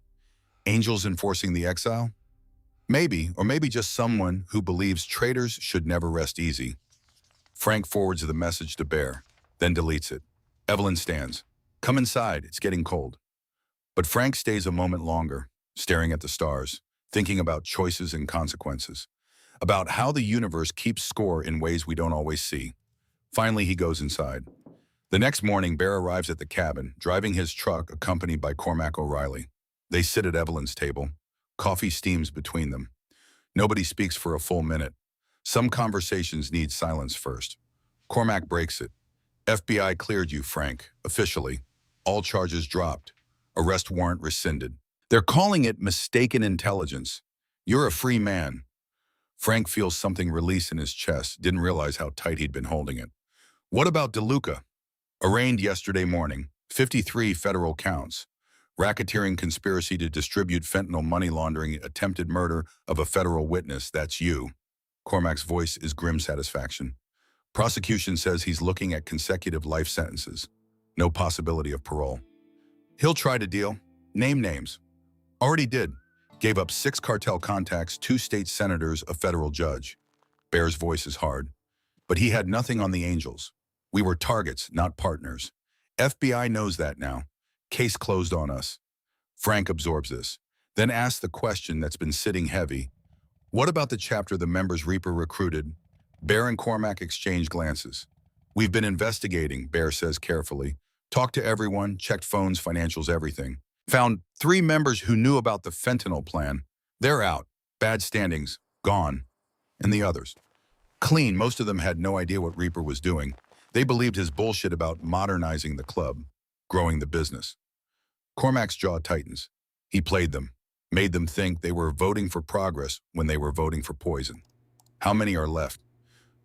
C: Angels enforcing the exile? Maybe, or maybe just someone who believes traitors should never rest easy. Frank forwards the message to Bear, then deletes it. Evelyn stands. Come inside, it's getting cold. But Frank stays a moment longer, staring at the stars, thinking about choices and consequences, about how the universe keeps score in ways we don't always see. Finally, he goes inside. The next morning, Bear arrives at the cabin, driving his truck accompanied by Cormac O'Reilly. They sit at Evelyn's table. Coffee steams between them. Nobody speaks for a full minute. Some conversations need silence first. Cormac breaks it. FBI cleared you, Frank, officially. All charges dropped. Arrest warrant rescinded. They're calling it mistaken intelligence. You're a free man. Frank feels something release in his chest, didn't realize how tight he'd been holding it. What about DeLuca? Arraigned yesterday morning, 53 federal counts. Racketeering, conspiracy to distribute fentanyl, money laundering, attempted murder of a federal witness, that's you. Cormac's voice is grim satisfaction. Prosecution says he's looking at consecutive life sentences. No possibility of parole. He'll try to deal. Name names. Already did. Gave up 6 cartel contacts, 2 state senators, a federal judge. Bear's voice is hard. But he had nothing on the Angels. We were targets, not partners. FBI knows that now. Case closed on us. Frank absorbs this, then asks the question that's been sitting heavy. What about the chapter the members Reaper recruited? Bear and Cormac exchange glances. We've been investigating, Bear says carefully. Talked to everyone, checked phones, financials, everything. Found 3 members who knew about the fentanyl plan. They're out. Bad standings. Gone. And the others? Clean. Most of them had no idea what Reaper was doing. They believed his bullshit about modernizing the club, growing the business. Cormac's jaw tightens. He played them, made them think they were voting for progress when they were voting for poison. How many are left?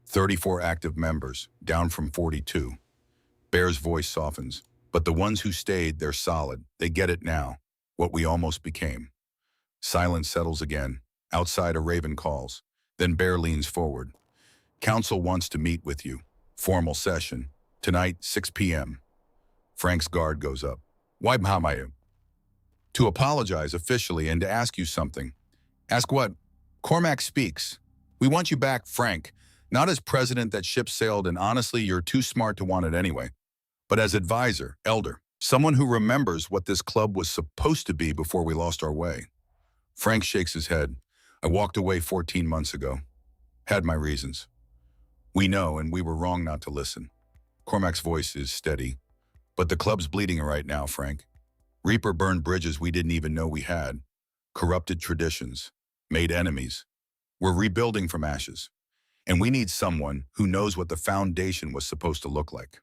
C: 34 active members, down from 42. Bear's voice softens. But the ones who stayed, they're solid. They get it now, what we almost became. Silence settles again. Outside, a raven calls. Then Bear leans forward. Council wants to meet with you. Formal session. Tonight, 6 p.m. Frank's guard goes up. Why Bahamayu? To apologize officially and to ask you something. Ask what? Cormac speaks. We want you back, Frank. Not as president that ship sailed, and honestly, you're too smart to want it anyway. But as advisor, elder, someone who remembers what this club was supposed to be before we lost our way. Frank shakes his head. I walked away 14 months ago. Had my reasons. We know, and we were wrong not to listen. Cormac's voice is steady. But the club's bleeding right now, Frank. Reaper burned bridges we didn't even know we had. Corrupted traditions. Made enemies. We're rebuilding from ashes. And we need someone who knows what the foundation was supposed to look like.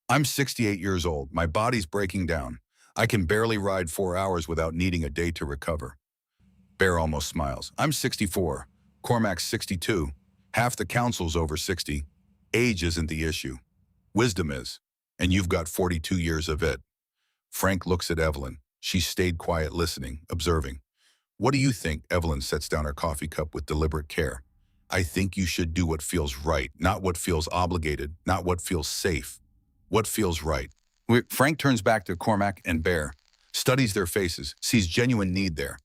C: I'm 68 years old. My body's breaking down. I can barely ride 4 hours without needing a day to recover. Bear almost smiles. I'm 64. Cormac's 62. Half the council's over 60. Age isn't the issue. Wisdom is. And you've got 42 years of it. Frank looks at Evelyn. She stayed quiet, listening, observing. What do you think? Evelyn sets down her coffee cup with deliberate care. I think you should do what feels right, not what feels obligated, not what feels safe. What feels right? Frank turns back to Cormac and Bear, studies their faces, sees genuine need there.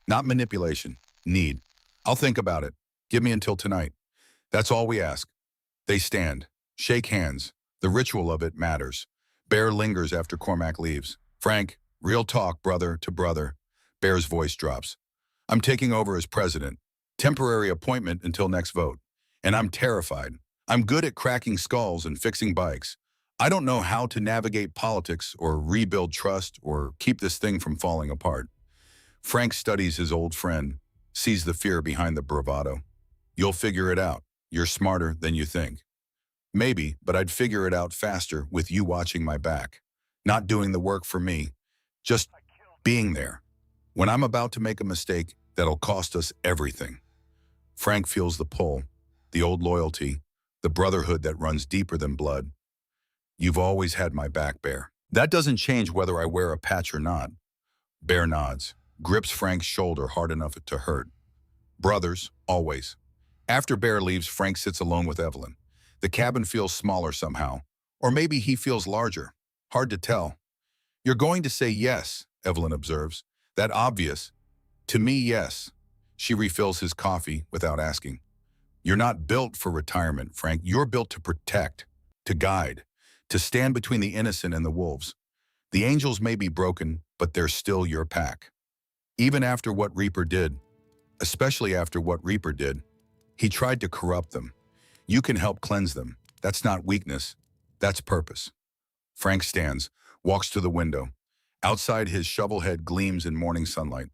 C: Not manipulation, need. I'll think about it. Give me until tonight. That's all we ask. They stand, shake hands. The ritual of it matters. Bear lingers after Cormac leaves. Frank, real talk, brother to brother. Bear's voice drops. I'm taking over as president. Temporary appointment until next vote. And I'm terrified. I'm good at cracking skulls and fixing bikes. I don't know how to navigate politics or rebuild trust or keep this thing from falling apart. Frank studies his old friend, sees the fear behind the bravado. You'll figure it out. You're smarter than you think. Maybe, but I'd figure it out faster with you watching my back. Not doing the work for me, just being there. When I'm about to make a mistake, that'll cost us everything. Frank feels the pull. the old loyalty, the brotherhood that runs deeper than blood. You've always had my back, Bear. That doesn't change whether I wear a patch or not. Bear nods, grips Frank's shoulder hard enough to hurt. Brothers, always. After Bear leaves, Frank sits alone with Evelyn. The cabin feels smaller somehow. Or maybe he feels larger. Hard to tell. You're going to say yes, Evelyn observes. That obvious. To me, yes. She refills his coffee without asking. You're not built for retirement, Frank. You're built to protect, to guide, to stand between the innocent and the wolves. The angels may be broken, but they're still your pack. Even after what Reaper did, especially after what Reaper did, he tried to corrupt them. You can help cleanse them. That's not weakness. That's purpose. Frank stands, walks to the window. Outside, his shovel head gleams in morning sunlight.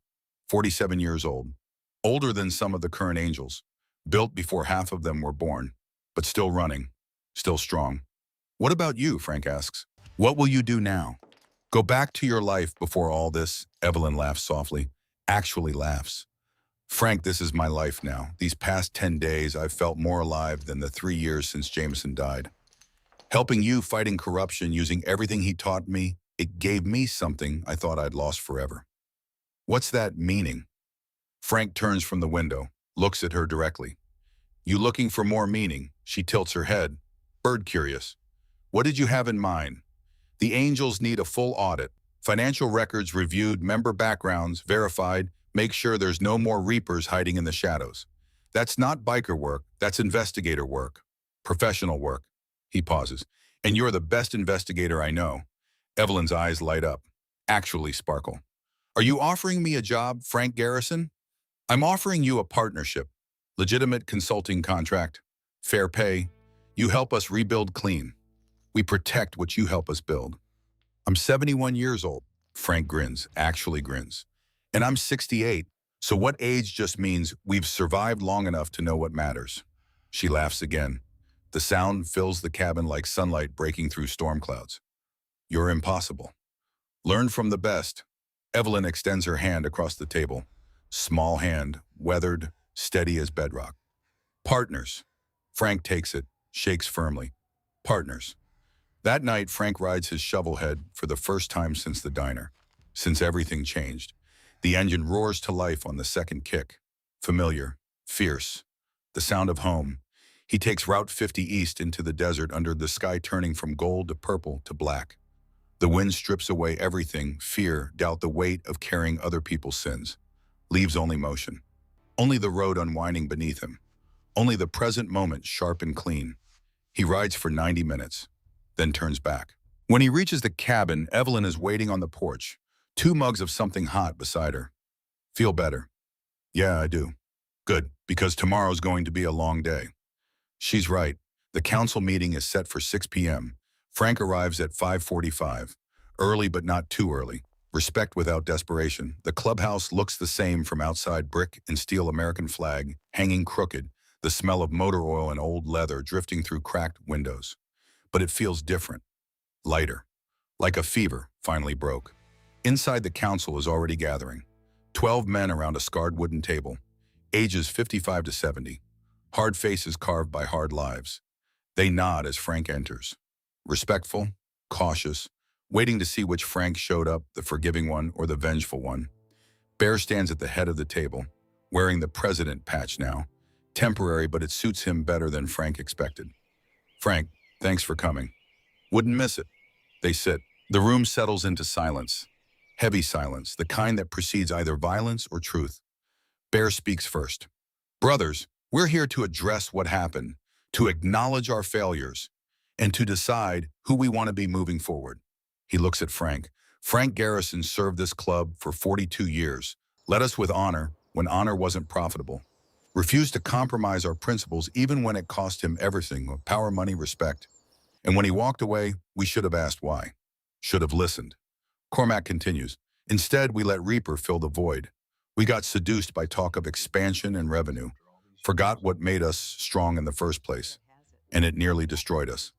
C: 47 years old. Older than some of the current angels. Built before half of them were born. But still running. Still strong. What about you, Frank asks. What will you do now? Go back to your life before all this, Evelyn laughs softly. Actually laughs. Frank, this is my life now. These past 10 days, I've felt more alive than the 3 years since Jameson died. Helping you, fighting corruption, using everything he taught me, it gave me something I thought I'd lost forever. What's that meaning? Frank turns from the window, looks at her directly. You looking for more meaning? She tilts her head, bird curious. What did you have in mind? The angels need a full audit. Financial records reviewed, member backgrounds verified, make sure there's no more Reapers hiding in the shadows. That's not biker work, that's investigator work. Professional work. He pauses. And you're the best investigator I know. Evelyn's eyes light up, actually sparkle. Are you offering me a job, Frank Garrison? I'm offering you a partnership. Legitimate consulting contract. Fair pay. You help us rebuild clean. We protect what you help us build. I'm 71 years old. Frank grins, actually grins. And I'm 68. So what age just means we've survived long enough to know what matters. She laughs again. The sound fills the cabin like sunlight breaking through storm clouds. You're impossible. Learn from the best. Evelyn extends her hand across the table. Small hand, weathered, steady as bedrock. Partners. Frank takes it, shakes firmly. Partners. That night, Frank rides his shovel head for the first time since the diner. Since everything changed. The engine roars to life on the second kick. Familiar. Fierce. The sound of home. He takes Route 50 east into the desert under the sky turning from gold to purple to black. The wind strips away everything, fear, doubt, the weight of carrying other people's sins. Leaves only motion. Only the road unwinding beneath him. Only the present moment sharp and clean. He rides for 90 minutes, then turns back. When he reaches the cabin, Evelyn is waiting on the porch, 2 mugs of something hot beside her. Feel better? Yeah, I do. Good, because tomorrow's going to be a long day. She's right. The council meeting is set for 6 p.m. Frank arrives at 5:45. Early but not too early. Respect without desperation. The clubhouse looks the same from outside, brick and steel American flag, hanging crooked, the smell of motor oil and old leather drifting through cracked windows. But it feels different. Lighter. Like a fever finally broke. Inside, the council is already gathering. 12 men around a scarred wooden table. Ages 55 to 70. Hard faces carved by hard lives. They nod as Frank enters. Respectful, cautious, waiting to see which Frank showed up, the forgiving one or the vengeful one. Bear stands at the head of the table, wearing the president patch now. Temporary, but it suits him better than Frank expected. Frank, thanks for coming. Wouldn't miss it. They sit. The room settles into silence. Heavy silence, the kind that precedes either violence or truth. Bear speaks first. Brothers, we're here to address what happened, to acknowledge our failures, and to decide who we want to be moving forward. He looks at Frank. Frank Garrison served this club for 42 years, led us with honor when honor wasn't profitable, refused to compromise our principles even when it cost him everything, power, money, respect. And when he walked away, we should have asked why, should have listened. Cormac continues, instead we let Reaper fill the void. We got seduced by talk of expansion and revenue, forgot what made us strong in the first place, and it nearly destroyed us.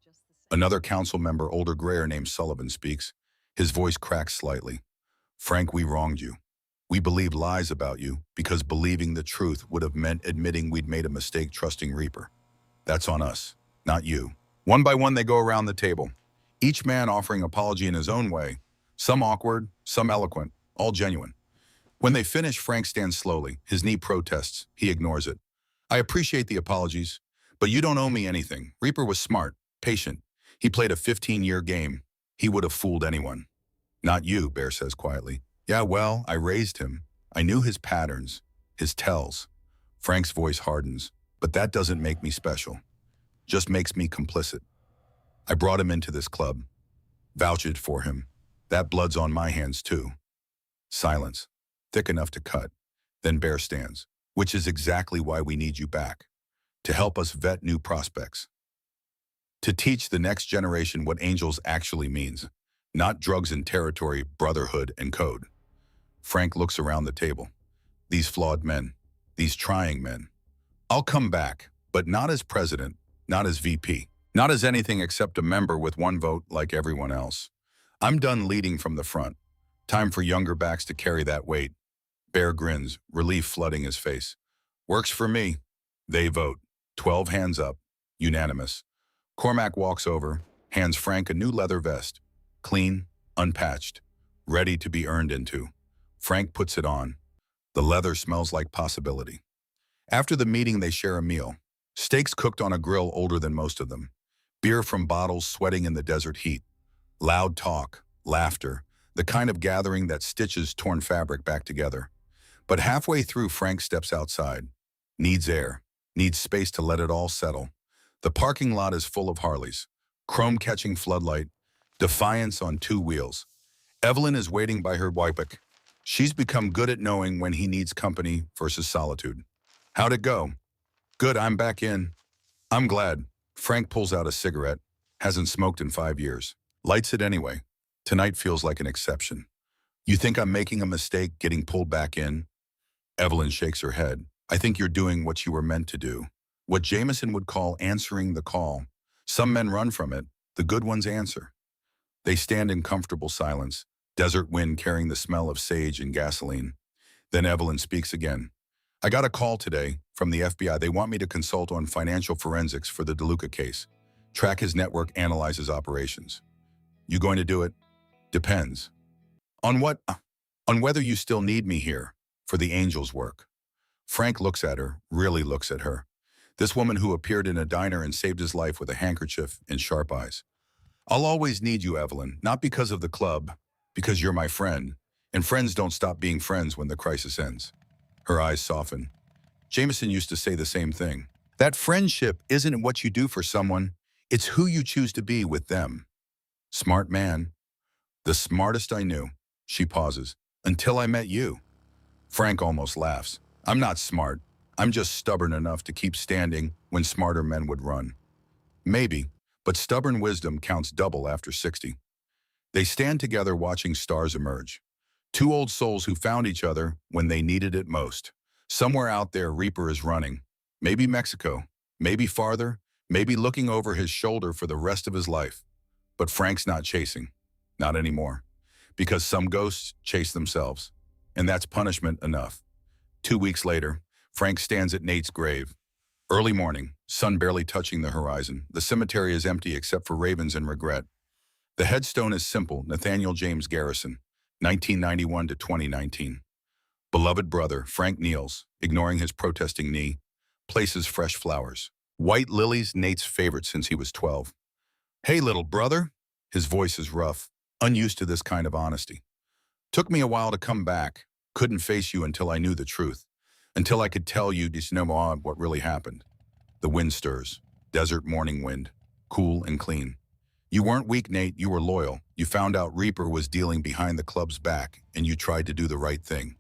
C: Another council member, older grayer named Sullivan, speaks. His voice cracks slightly. Frank, we wronged you. We believed lies about you because believing the truth would have meant admitting we'd made a mistake trusting Reaper. That's on us, not you. One by one, they go around the table, each man offering apology in his own way, some awkward, some eloquent, all genuine. When they finish, Frank stands slowly. His knee protests. He ignores it. I appreciate the apologies, but you don't owe me anything. Reaper was smart, patient. He played a 15-year game. He would have fooled anyone. Not you, Bear says quietly. Yeah, well, I raised him. I knew his patterns, his tells. Frank's voice hardens, but that doesn't make me special. Just makes me complicit. I brought him into this club. Vouched for him. That blood's on my hands too. Silence. Thick enough to cut. Then Bear stands, which is exactly why we need you back. To help us vet new prospects. To teach the next generation what angels actually means. Not drugs and territory, brotherhood and code. Frank looks around the table. These flawed men. These trying men. I'll come back, but not as president, not as VP. Not as anything except a member with one vote like everyone else. I'm done leading from the front. Time for younger backs to carry that weight. Bear grins, relief flooding his face. Works for me. They vote. 12 hands up. Unanimous. Cormac walks over, hands Frank a new leather vest. Clean, unpatched, ready to be earned into. Frank puts it on. The leather smells like possibility. After the meeting, they share a meal. Steaks cooked on a grill older than most of them. Beer from bottles sweating in the desert heat. Loud talk, laughter, the kind of gathering that stitches torn fabric back together. But halfway through, Frank steps outside. Needs air, needs space to let it all settle. The parking lot is full of Harleys. Chrome-catching floodlight, defiance on two wheels. Evelyn is waiting by her Wypick. She's become good at knowing when he needs company versus solitude. How'd it go? Good, I'm back in. I'm glad. Frank pulls out a cigarette. Hasn't smoked in 5 years. Lights it anyway. Tonight feels like an exception. You think I'm making a mistake getting pulled back in? Evelyn shakes her head. I think you're doing what you were meant to do. What Jameson would call answering the call. Some men run from it. The good ones answer. They stand in comfortable silence. Desert wind carrying the smell of sage and gasoline. Then Evelyn speaks again. I got a call today from the FBI. They want me to consult on financial forensics for the DeLuca case. Track his network, analyze his operations. You going to do it? Depends. On what? On whether you still need me here for the angel's work. Frank looks at her, really looks at her. This woman who appeared in a diner and saved his life with a handkerchief and sharp eyes. I'll always need you, Evelyn, not because of the club, because you're my friend, and friends don't stop being friends when the crisis ends. Her eyes soften. Jameson used to say the same thing. That friendship isn't what you do for someone, it's who you choose to be with them. Smart man. The smartest I knew. She pauses. Until I met you. Frank almost laughs. I'm not smart. I'm just stubborn enough to keep standing when smarter men would run. Maybe, but stubborn wisdom counts double after 60. They stand together watching stars emerge. Two old souls who found each other when they needed it most. Somewhere out there, Reaper is running. Maybe Mexico, maybe farther, maybe looking over his shoulder for the rest of his life. But Frank's not chasing. Not anymore. Because some ghosts chase themselves. And that's punishment enough. 2 weeks later, Frank stands at Nate's grave. Early morning, sun barely touching the horizon. The cemetery is empty except for ravens and regret. The headstone is simple, Nathaniel James Garrison, 1991 to 2019. Beloved brother, Frank kneels, ignoring his protesting knee, places fresh flowers. White lilies, Nate's favorite since he was 12. Hey, little brother. His voice is rough, unused to this kind of honesty. Took me a while to come back. Couldn't face you until I knew the truth. Until I could tell you what really happened. The wind stirs. Desert morning wind. Cool and clean. You weren't weak, Nate. You were loyal. You found out Reaper was dealing behind the club's back, and you tried to do the right thing.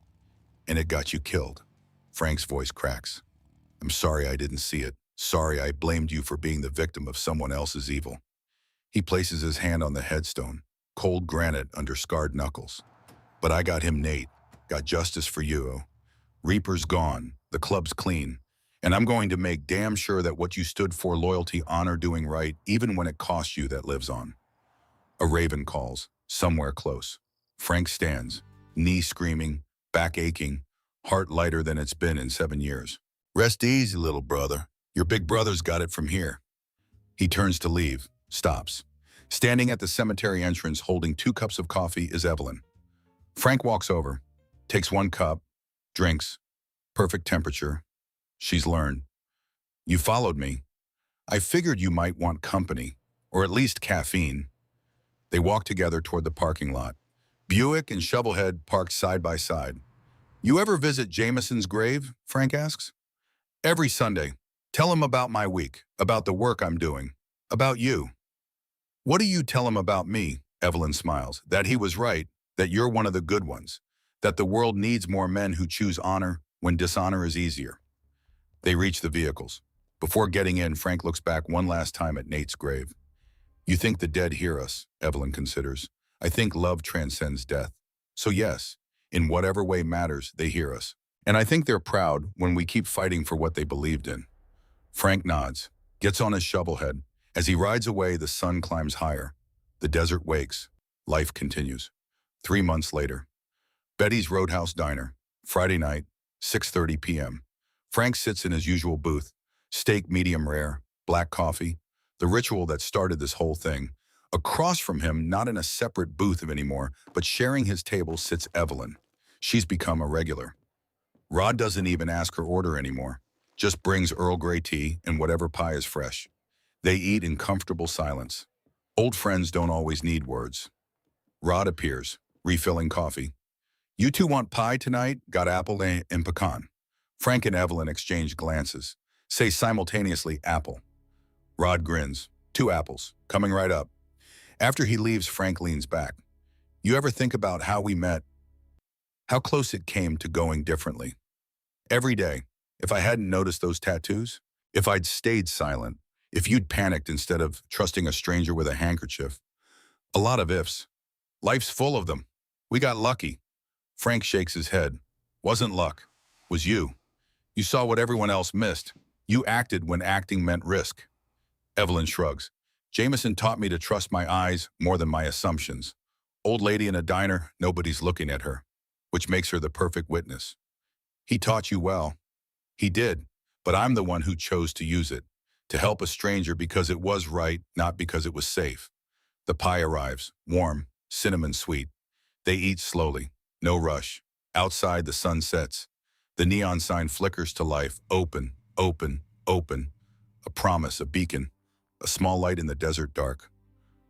C: And it got you killed. Frank's voice cracks. I'm sorry I didn't see it. Sorry I blamed you for being the victim of someone else's evil. He places his hand on the headstone, cold granite under scarred knuckles. But I got him, Nate. Got justice for you. Reaper's gone. The club's clean. And I'm going to make damn sure that what you stood for, loyalty, honor, doing right, even when it costs you, that lives on. A raven calls, somewhere close. Frank stands, knee screaming, back aching, heart lighter than it's been in 7 years. Rest easy, little brother. Your big brother's got it from here. He turns to leave, stops. Standing at the cemetery entrance holding 2 cups of coffee is Evelyn. Frank walks over, takes 1 cup, drinks. Perfect temperature. She's learned. You followed me. I figured you might want company, or at least caffeine. They walk together toward the parking lot. Buick and Shovelhead parked side by side. You ever visit Jameson's grave? Frank asks. Every Sunday. Tell him about my week, about the work I'm doing, about you. What do you tell him about me? Evelyn smiles. That he was right, that you're one of the good ones, that the world needs more men who choose honor when dishonor is easier. They reach the vehicles. Before getting in, Frank looks back one last time at Nate's grave. You think the dead hear us, Evelyn considers. I think love transcends death. So yes, in whatever way matters, they hear us. And I think they're proud when we keep fighting for what they believed in. Frank nods, gets on his shovelhead. As he rides away, the sun climbs higher. The desert wakes. Life continues. 3 months later. Betty's Roadhouse Diner. Friday night, 6:30 p.m. Frank sits in his usual booth. Steak medium rare, black coffee. The ritual that started this whole thing. Across from him, not in a separate booth anymore, but sharing his table, sits Evelyn. She's become a regular. Rod doesn't even ask her order anymore. Just brings Earl Grey tea and whatever pie is fresh. They eat in comfortable silence. Old friends don't always need words. Rod appears, refilling coffee. You 2 want pie tonight? Got apple and pecan. Frank and Evelyn exchange glances. Say simultaneously, apple. Rod grins. 2 apples, coming right up. After he leaves, Frank leans back. You ever think about how we met? How close it came to going differently? Every day, if I hadn't noticed those tattoos, if I'd stayed silent, if you'd panicked instead of trusting a stranger with a handkerchief. A lot of ifs. Life's full of them. We got lucky. Frank shakes his head. Wasn't luck. Was you. You saw what everyone else missed. You acted when acting meant risk. Evelyn shrugs. Jameson taught me to trust my eyes more than my assumptions. Old lady in a diner, nobody's looking at her, which makes her the perfect witness. He taught you well. He did, but I'm the one who chose to use it, to help a stranger because it was right, not because it was safe. The pie arrives, warm, cinnamon sweet. They eat slowly, no rush. Outside, the sun sets. The neon sign flickers to life, open, open, open. A promise, a beacon, a small light in the desert dark.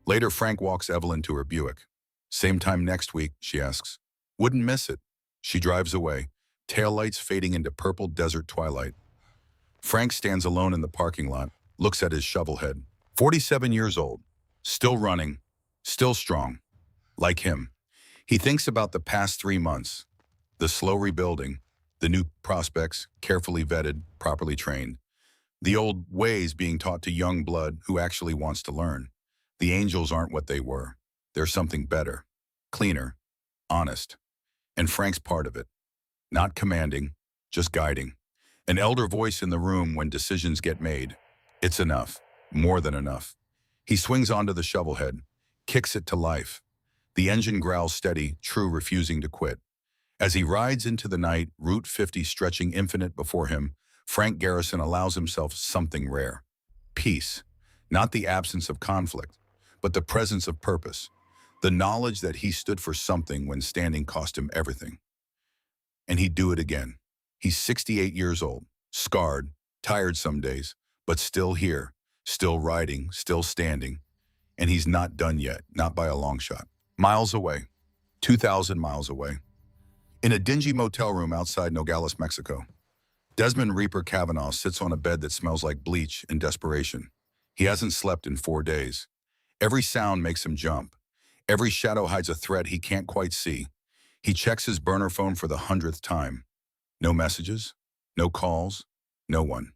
C: Later, Frank walks Evelyn to her Buick. Same time next week, she asks. Wouldn't miss it. She drives away, taillights fading into purple desert twilight. Frank stands alone in the parking lot, looks at his shovelhead. 47 years old, still running, still strong. Like him. He thinks about the past 3 months, the slow rebuilding, the new prospects, carefully vetted, properly trained. The old ways being taught to young blood who actually wants to learn. The angels aren't what they were. They're something better, cleaner, honest. And Frank's part of it. Not commanding, just guiding. An elder voice in the room when decisions get made. It's enough, more than enough. He swings onto the shovelhead, kicks it to life. The engine growls steady, true, refusing to quit. As he rides into the night, Route 50 stretching infinite before him, Frank Garrison allows himself something rare. Peace. Not the absence of conflict, but the presence of purpose. The knowledge that he stood for something when standing cost him everything. And he'd do it again. He's 68 years old, scarred, tired some days, but still here, still riding, still standing. And he's not done yet, not by a long shot. Miles away, 2,000 miles away. In a dingy motel room outside Nogales, Mexico, Desmond Reaper Kavanaugh sits on a bed that smells like bleach in desperation. He hasn't slept in 4 days. Every sound makes him jump. Every shadow hides a threat he can't quite see. He checks his burner phone for the 100th time. No messages, no calls, no one.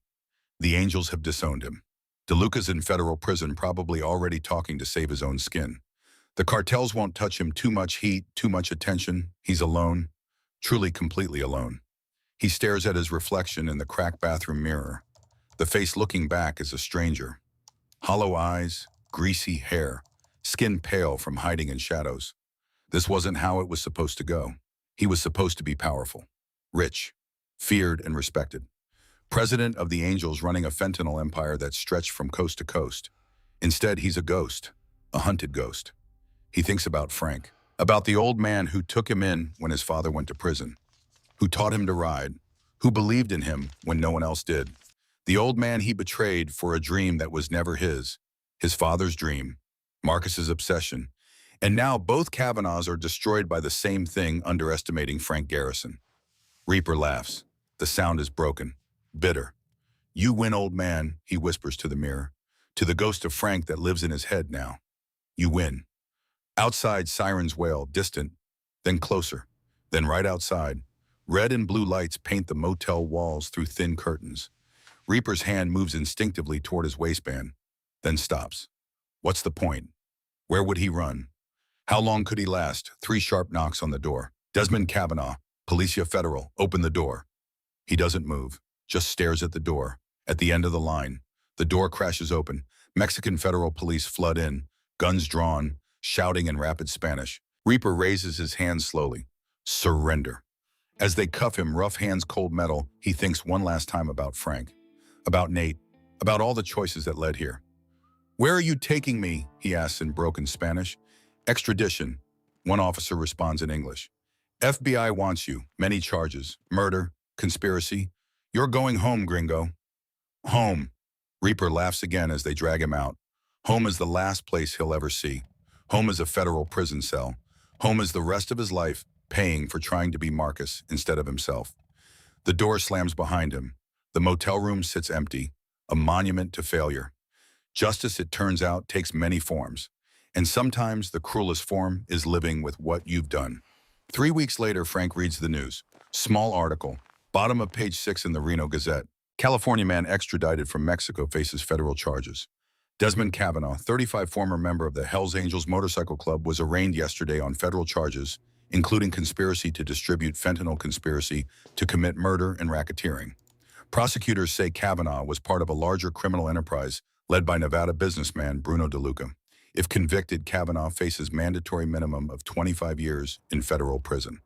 C: The angels have disowned him. DeLuca's in federal prison, probably already talking to save his own skin. The cartels won't touch him. Too much heat, too much attention. He's alone, truly completely alone. He stares at his reflection in the cracked bathroom mirror. The face looking back is a stranger. Hollow eyes, greasy hair, skin pale from hiding in shadows. This wasn't how it was supposed to go. He was supposed to be powerful, rich, feared and respected. president of the Angels running a fentanyl empire that stretched from coast to coast. Instead, he's a ghost, a hunted ghost. He thinks about Frank, about the old man who took him in when his father went to prison, who taught him to ride, who believed in him when no one else did. The old man he betrayed for a dream that was never his father's dream, Marcus's obsession. And now both Kavanaughs are destroyed by the same thing, underestimating Frank Garrison. Reaper laughs. The sound is broken, bitter. "You win, old man," he whispers to the mirror, to the ghost of Frank that lives in his head now. "You win." Outside, sirens wail, distant, then closer, then right outside. Red and blue lights paint the motel walls through thin curtains. Reaper's hand moves instinctively toward his waistband, then stops. What's the point? Where would he run? How long could he last? 3 sharp knocks on the door. Desmond Kavanaugh, Policia Federal, open the door. He doesn't move, just stares at the door. At the end of the line, the door crashes open. Mexican federal police flood in, guns drawn, shouting in rapid Spanish. Reaper raises his hands slowly. Surrender. As they cuff him, rough hands, cold metal, he thinks one last time about Frank, about Nate, about all the choices that led here. "Where are you taking me?" he asks in broken Spanish. "Extradition," one officer responds in English. "FBI wants you, many charges, murder, conspiracy. You're going home, gringo." Home. Reaper laughs again as they drag him out. Home is the last place he'll ever see. Home is a federal prison cell. Home is the rest of his life, paying for trying to be Marcus instead of himself. The door slams behind him. The motel room sits empty, a monument to failure. Justice, it turns out, takes many forms. And sometimes the cruelest form is living with what you've done. 3 weeks later, Frank reads the news. Small article, bottom of page 6 in the Reno Gazette. California man extradited from Mexico faces federal charges. Desmond Kavanaugh, 35 former member of the Hells Angels Motorcycle Club, was arraigned yesterday on federal charges, including conspiracy to distribute fentanyl, conspiracy to commit murder, and racketeering. Prosecutors say Kavanaugh was part of a larger criminal enterprise led by Nevada businessman Bruno DeLuca. If convicted, Kavanaugh faces mandatory minimum of 25 years in federal prison.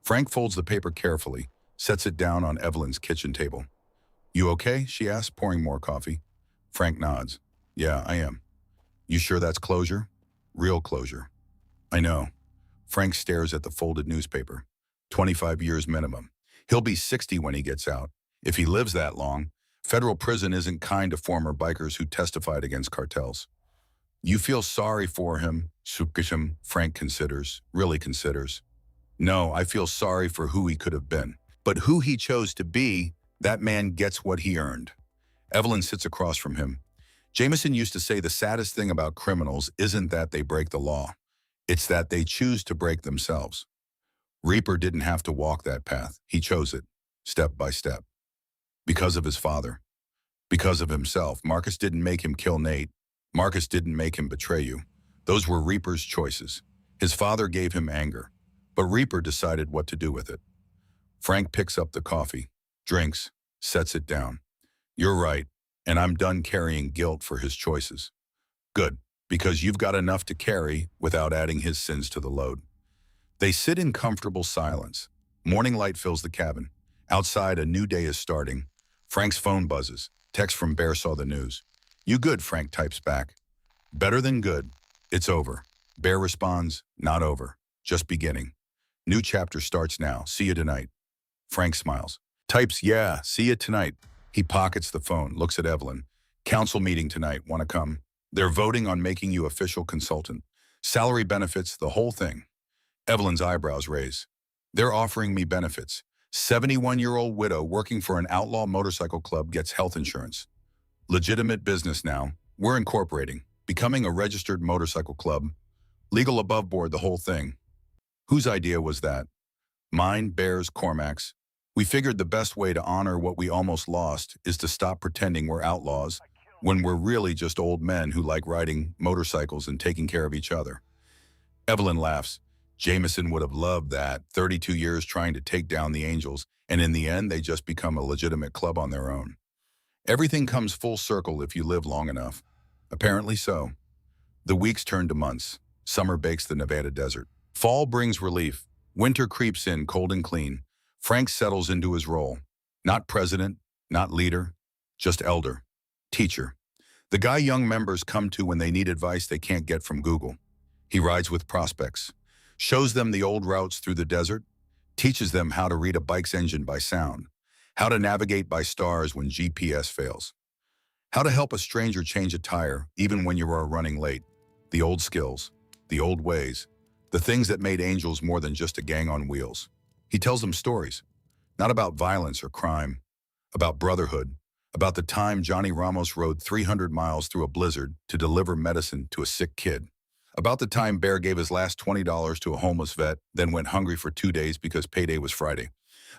C: Frank folds the paper carefully, sets it down on Evelyn's kitchen table. "You okay?" she asks, pouring more coffee. Frank nods. "Yeah, I am." "You sure that's closure?" "Real closure." "I know." Frank stares at the folded newspaper. 25 years minimum. He'll be 60 when he gets out. If he lives that long, federal prison isn't kind to former bikers who testified against cartels. "You feel sorry for him," Sukishim, Frank considers, really considers. "No, I feel sorry for who he could have been. But who he chose to be, that man gets what he earned." Evelyn sits across from him. Jameson used to say the saddest thing about criminals isn't that they break the law. It's that they choose to break themselves. Reaper didn't have to walk that path. He chose it, step by step. Because of his father. Because of himself. Marcus didn't make him kill Nate. Marcus didn't make him betray you. Those were Reaper's choices. His father gave him anger, but Reaper decided what to do with it. Frank picks up the coffee, drinks, sets it down. "You're right, and I'm done carrying guilt for his choices." "Good, because you've got enough to carry without adding his sins to the load." They sit in comfortable silence. Morning light fills the cabin. Outside, a new day is starting. Frank's phone buzzes. Text from Bear saw the news. "You good?" Frank types back. "Better than good. It's over." Bear responds, "Not over. Just beginning. New chapter starts now. See you tonight." Frank smiles. Types, "Yeah, see you tonight." He pockets the phone, looks at Evelyn. "Council meeting tonight. Want to come? They're voting on making you official consultant. Salary, benefits, the whole thing." Evelyn's eyebrows raise. "They're offering me benefits. 71-year-old widow working for an outlaw motorcycle club gets health insurance. Legitimate business now. We're incorporating. Becoming a registered motorcycle club. Legal above board, the whole thing." Whose idea was that? Mine, Bear's, Cormac's. We figured the best way to honor what we almost lost is to stop pretending we're outlaws when we're really just old men who like riding motorcycles and taking care of each other. Evelyn laughs. Jameson would have loved that. 32 years trying to take down the Angels, and in the end, they just become a legitimate club on their own. Everything comes full circle if you live long enough. Apparently so. The weeks turn to months. Summer bakes the Nevada desert. Fall brings relief. Winter creeps in cold and clean. Frank settles into his role. Not president, Not leader, just elder. Teacher. The guy young members come to when they need advice they can't get from Google. He rides with prospects, shows them the old routes through the desert, teaches them how to read a bike's engine by sound, how to navigate by stars when GPS fails, how to help a stranger change a tire even when you are running late. The old skills, the old ways, the things that made Angels more than just a gang on wheels. He tells them stories, not about violence or crime, about brotherhood, about the time Johnny Ramos rode 300 miles through a blizzard to deliver medicine to a sick kid, about the time Bear gave his last $20 to a homeless vet, then went hungry for 2 days because payday was Friday,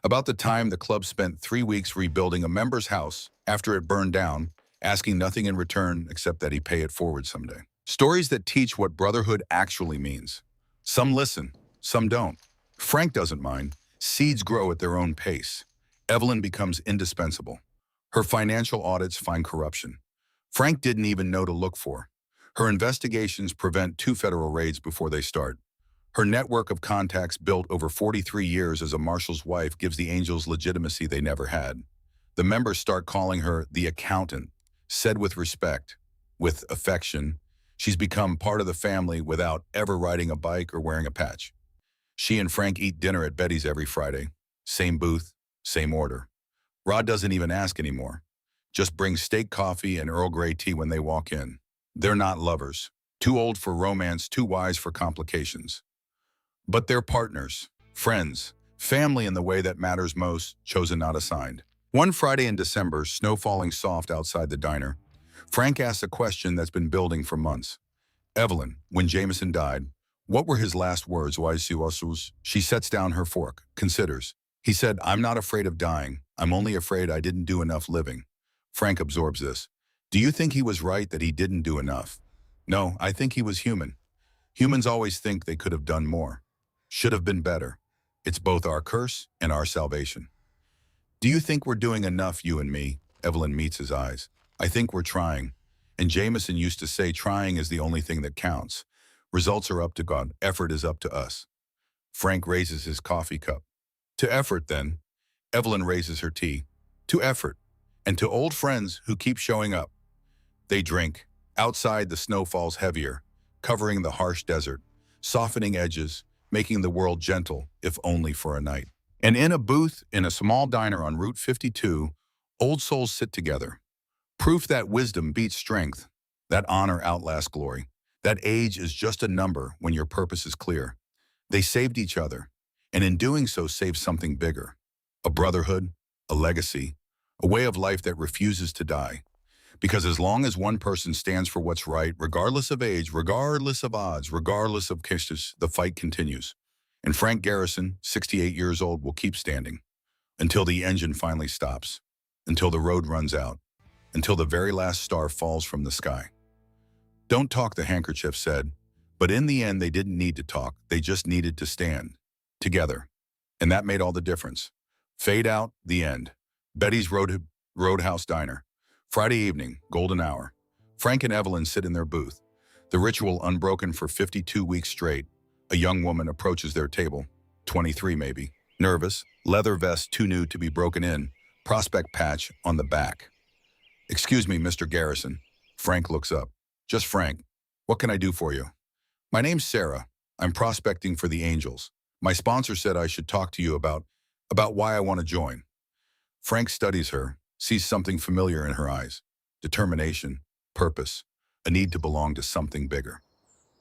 C: about the time the club spent 3 weeks rebuilding a member's house after it burned down, asking nothing in return except that he pay it forward someday. Stories that teach what brotherhood actually means. Some listen, some don't. Frank doesn't mind. Seeds grow at their own pace. Evelyn becomes indispensable. Her financial audits find corruption. Frank didn't even know to look for. Her investigations prevent 2 federal raids before they start. Her network of contacts built over 43 years as a marshal's wife gives the Angels legitimacy they never had. The members start calling her the accountant, said with respect, with affection. She's become part of the family without ever riding a bike or wearing a patch. She and Frank eat dinner at Betty's every Friday. Same booth, same order. Rod doesn't even ask anymore. Just brings steak coffee and Earl Grey tea when they walk in. They're not lovers. Too old for romance, too wise for complications. But they're partners, friends, family in the way that matters most, chosen not assigned. One Friday in December, snow falling soft outside the diner, Frank asks a question that's been building for months. Evelyn, when Jameson died, what were his last words? She sets down her fork, considers. He said, I'm not afraid of dying. I'm only afraid I didn't do enough living. Frank absorbs this. Do you think he was right that he didn't do enough? No, I think he was human. Humans always think they could have done more. Should have been better. It's both our curse and our salvation. Do you think we're doing enough, you and me? Evelyn meets his eyes. I think we're trying. And Jameson used to say trying is the only thing that counts. Results are up to God. Effort is up to us. Frank raises his coffee cup. To effort, then. Evelyn raises her tea. To effort. And to old friends who keep showing up. They drink. Outside, the snow falls heavier, covering the harsh desert, softening edges, making the world gentle, if only for a night. And in a booth in a small diner on Route 52, old souls sit together. Proof that wisdom beats strength, that honor outlasts glory, that age is just a number when your purpose is clear. They saved each other, and in doing so saved something bigger. A brotherhood, a legacy, a way of life that refuses to die. Because as long as one person stands for what's right, regardless of age, regardless of odds, regardless of kisses, the fight continues. And Frank Garrison, 68 years old, will keep standing until the engine finally stops, until the road runs out, until the very last star falls from the sky. Don't talk, the handkerchief said, but in the end they didn't need to talk, they just needed to stand, together. And that made all the difference. Fade out, the end. Betty's Roadhouse Diner. Friday evening, golden hour. Frank and Evelyn sit in their booth, the ritual unbroken for 52 weeks straight. A young woman approaches their table, 23 maybe, nervous, leather vest too new to be broken in, prospect patch on the back. Excuse me, Mr. Garrison. Frank looks up. Just Frank. What can I do for you? My name's Sarah. I'm prospecting for the Angels. My sponsor said I should talk to you about why I want to join. Frank studies her, sees something familiar in her eyes. Determination, purpose, a need to belong to something bigger.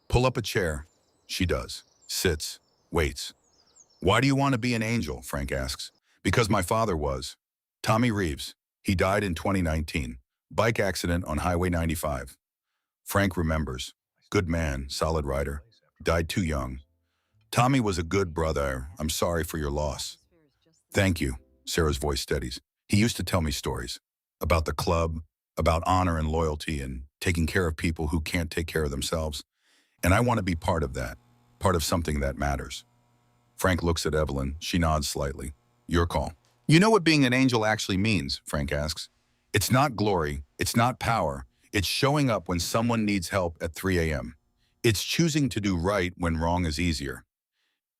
C: Pull up a chair. She does. Sits. Waits. Why do you want to be an angel? Frank asks. Because my father was. Tommy Reeves. He died in 2019. Bike accident on Highway 95. Frank remembers. Good man, solid rider. Died too young. Tommy was a good brother. I'm sorry for your loss. Thank you. Sarah's voice steadies. He used to tell me stories about the club, about honor and loyalty and taking care of people who can't take care of themselves. And I want to be part of that, part of something that matters. Frank looks at Evelyn. She nods slightly. Your call. You know what being an angel actually means, Frank asks. It's not glory. It's not power. It's showing up when someone needs help at 3 a.m. It's choosing to do right when wrong is easier.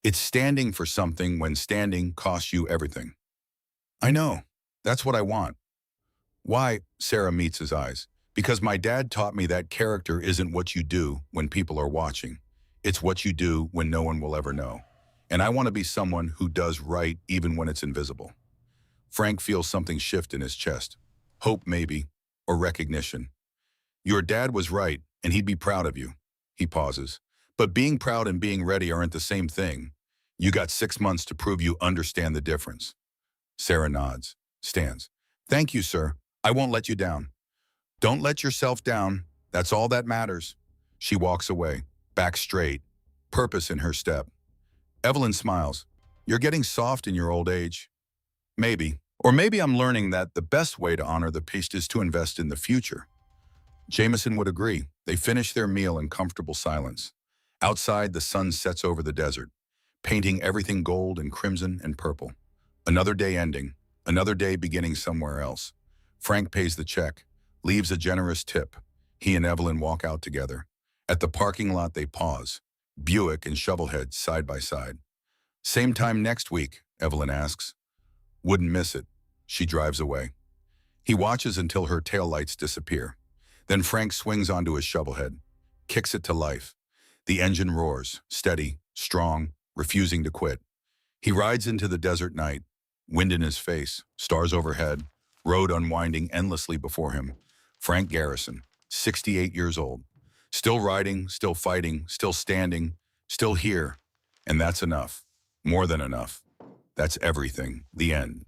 C: It's standing for something when standing costs you everything. I know. That's what I want. Why? Sarah meets his eyes. Because my dad taught me that character isn't what you do when people are watching. It's what you do when no one will ever know. And I want to be someone who does right even when it's invisible. Frank feels something shift in his chest. Hope maybe, or recognition. Your dad was right, and he'd be proud of you. He pauses. But being proud and being ready aren't the same thing. You got 6 months to prove you understand the difference. Sarah nods, stands. Thank you, sir. I won't let you down. Don't let yourself down. That's all that matters. She walks away, back straight, purpose in her step. Evelyn smiles. You're getting soft in your old age. Maybe. Or maybe I'm learning that the best way to honor the past is to invest in the future. Jameson would agree. They finish their meal in comfortable silence. Outside, the sun sets over the desert, painting everything gold and crimson and purple. Another day ending, another day beginning somewhere else. Frank pays the check, leaves a generous tip. He and Evelyn walk out together. At the parking lot, they pause. Buick and Shovelhead side by side. Same time next week, Evelyn asks. Wouldn't miss it. She drives away. He watches until her taillights disappear. Then Frank swings onto his Shovelhead, kicks it to life. The engine roars, steady, strong, refusing to quit. He rides into the desert night, wind in his face, stars overhead, road unwinding endlessly before him. Frank Garrison, 68 years old. Still riding, still fighting, still standing, still here. And that's enough. More than enough. That's everything. The end.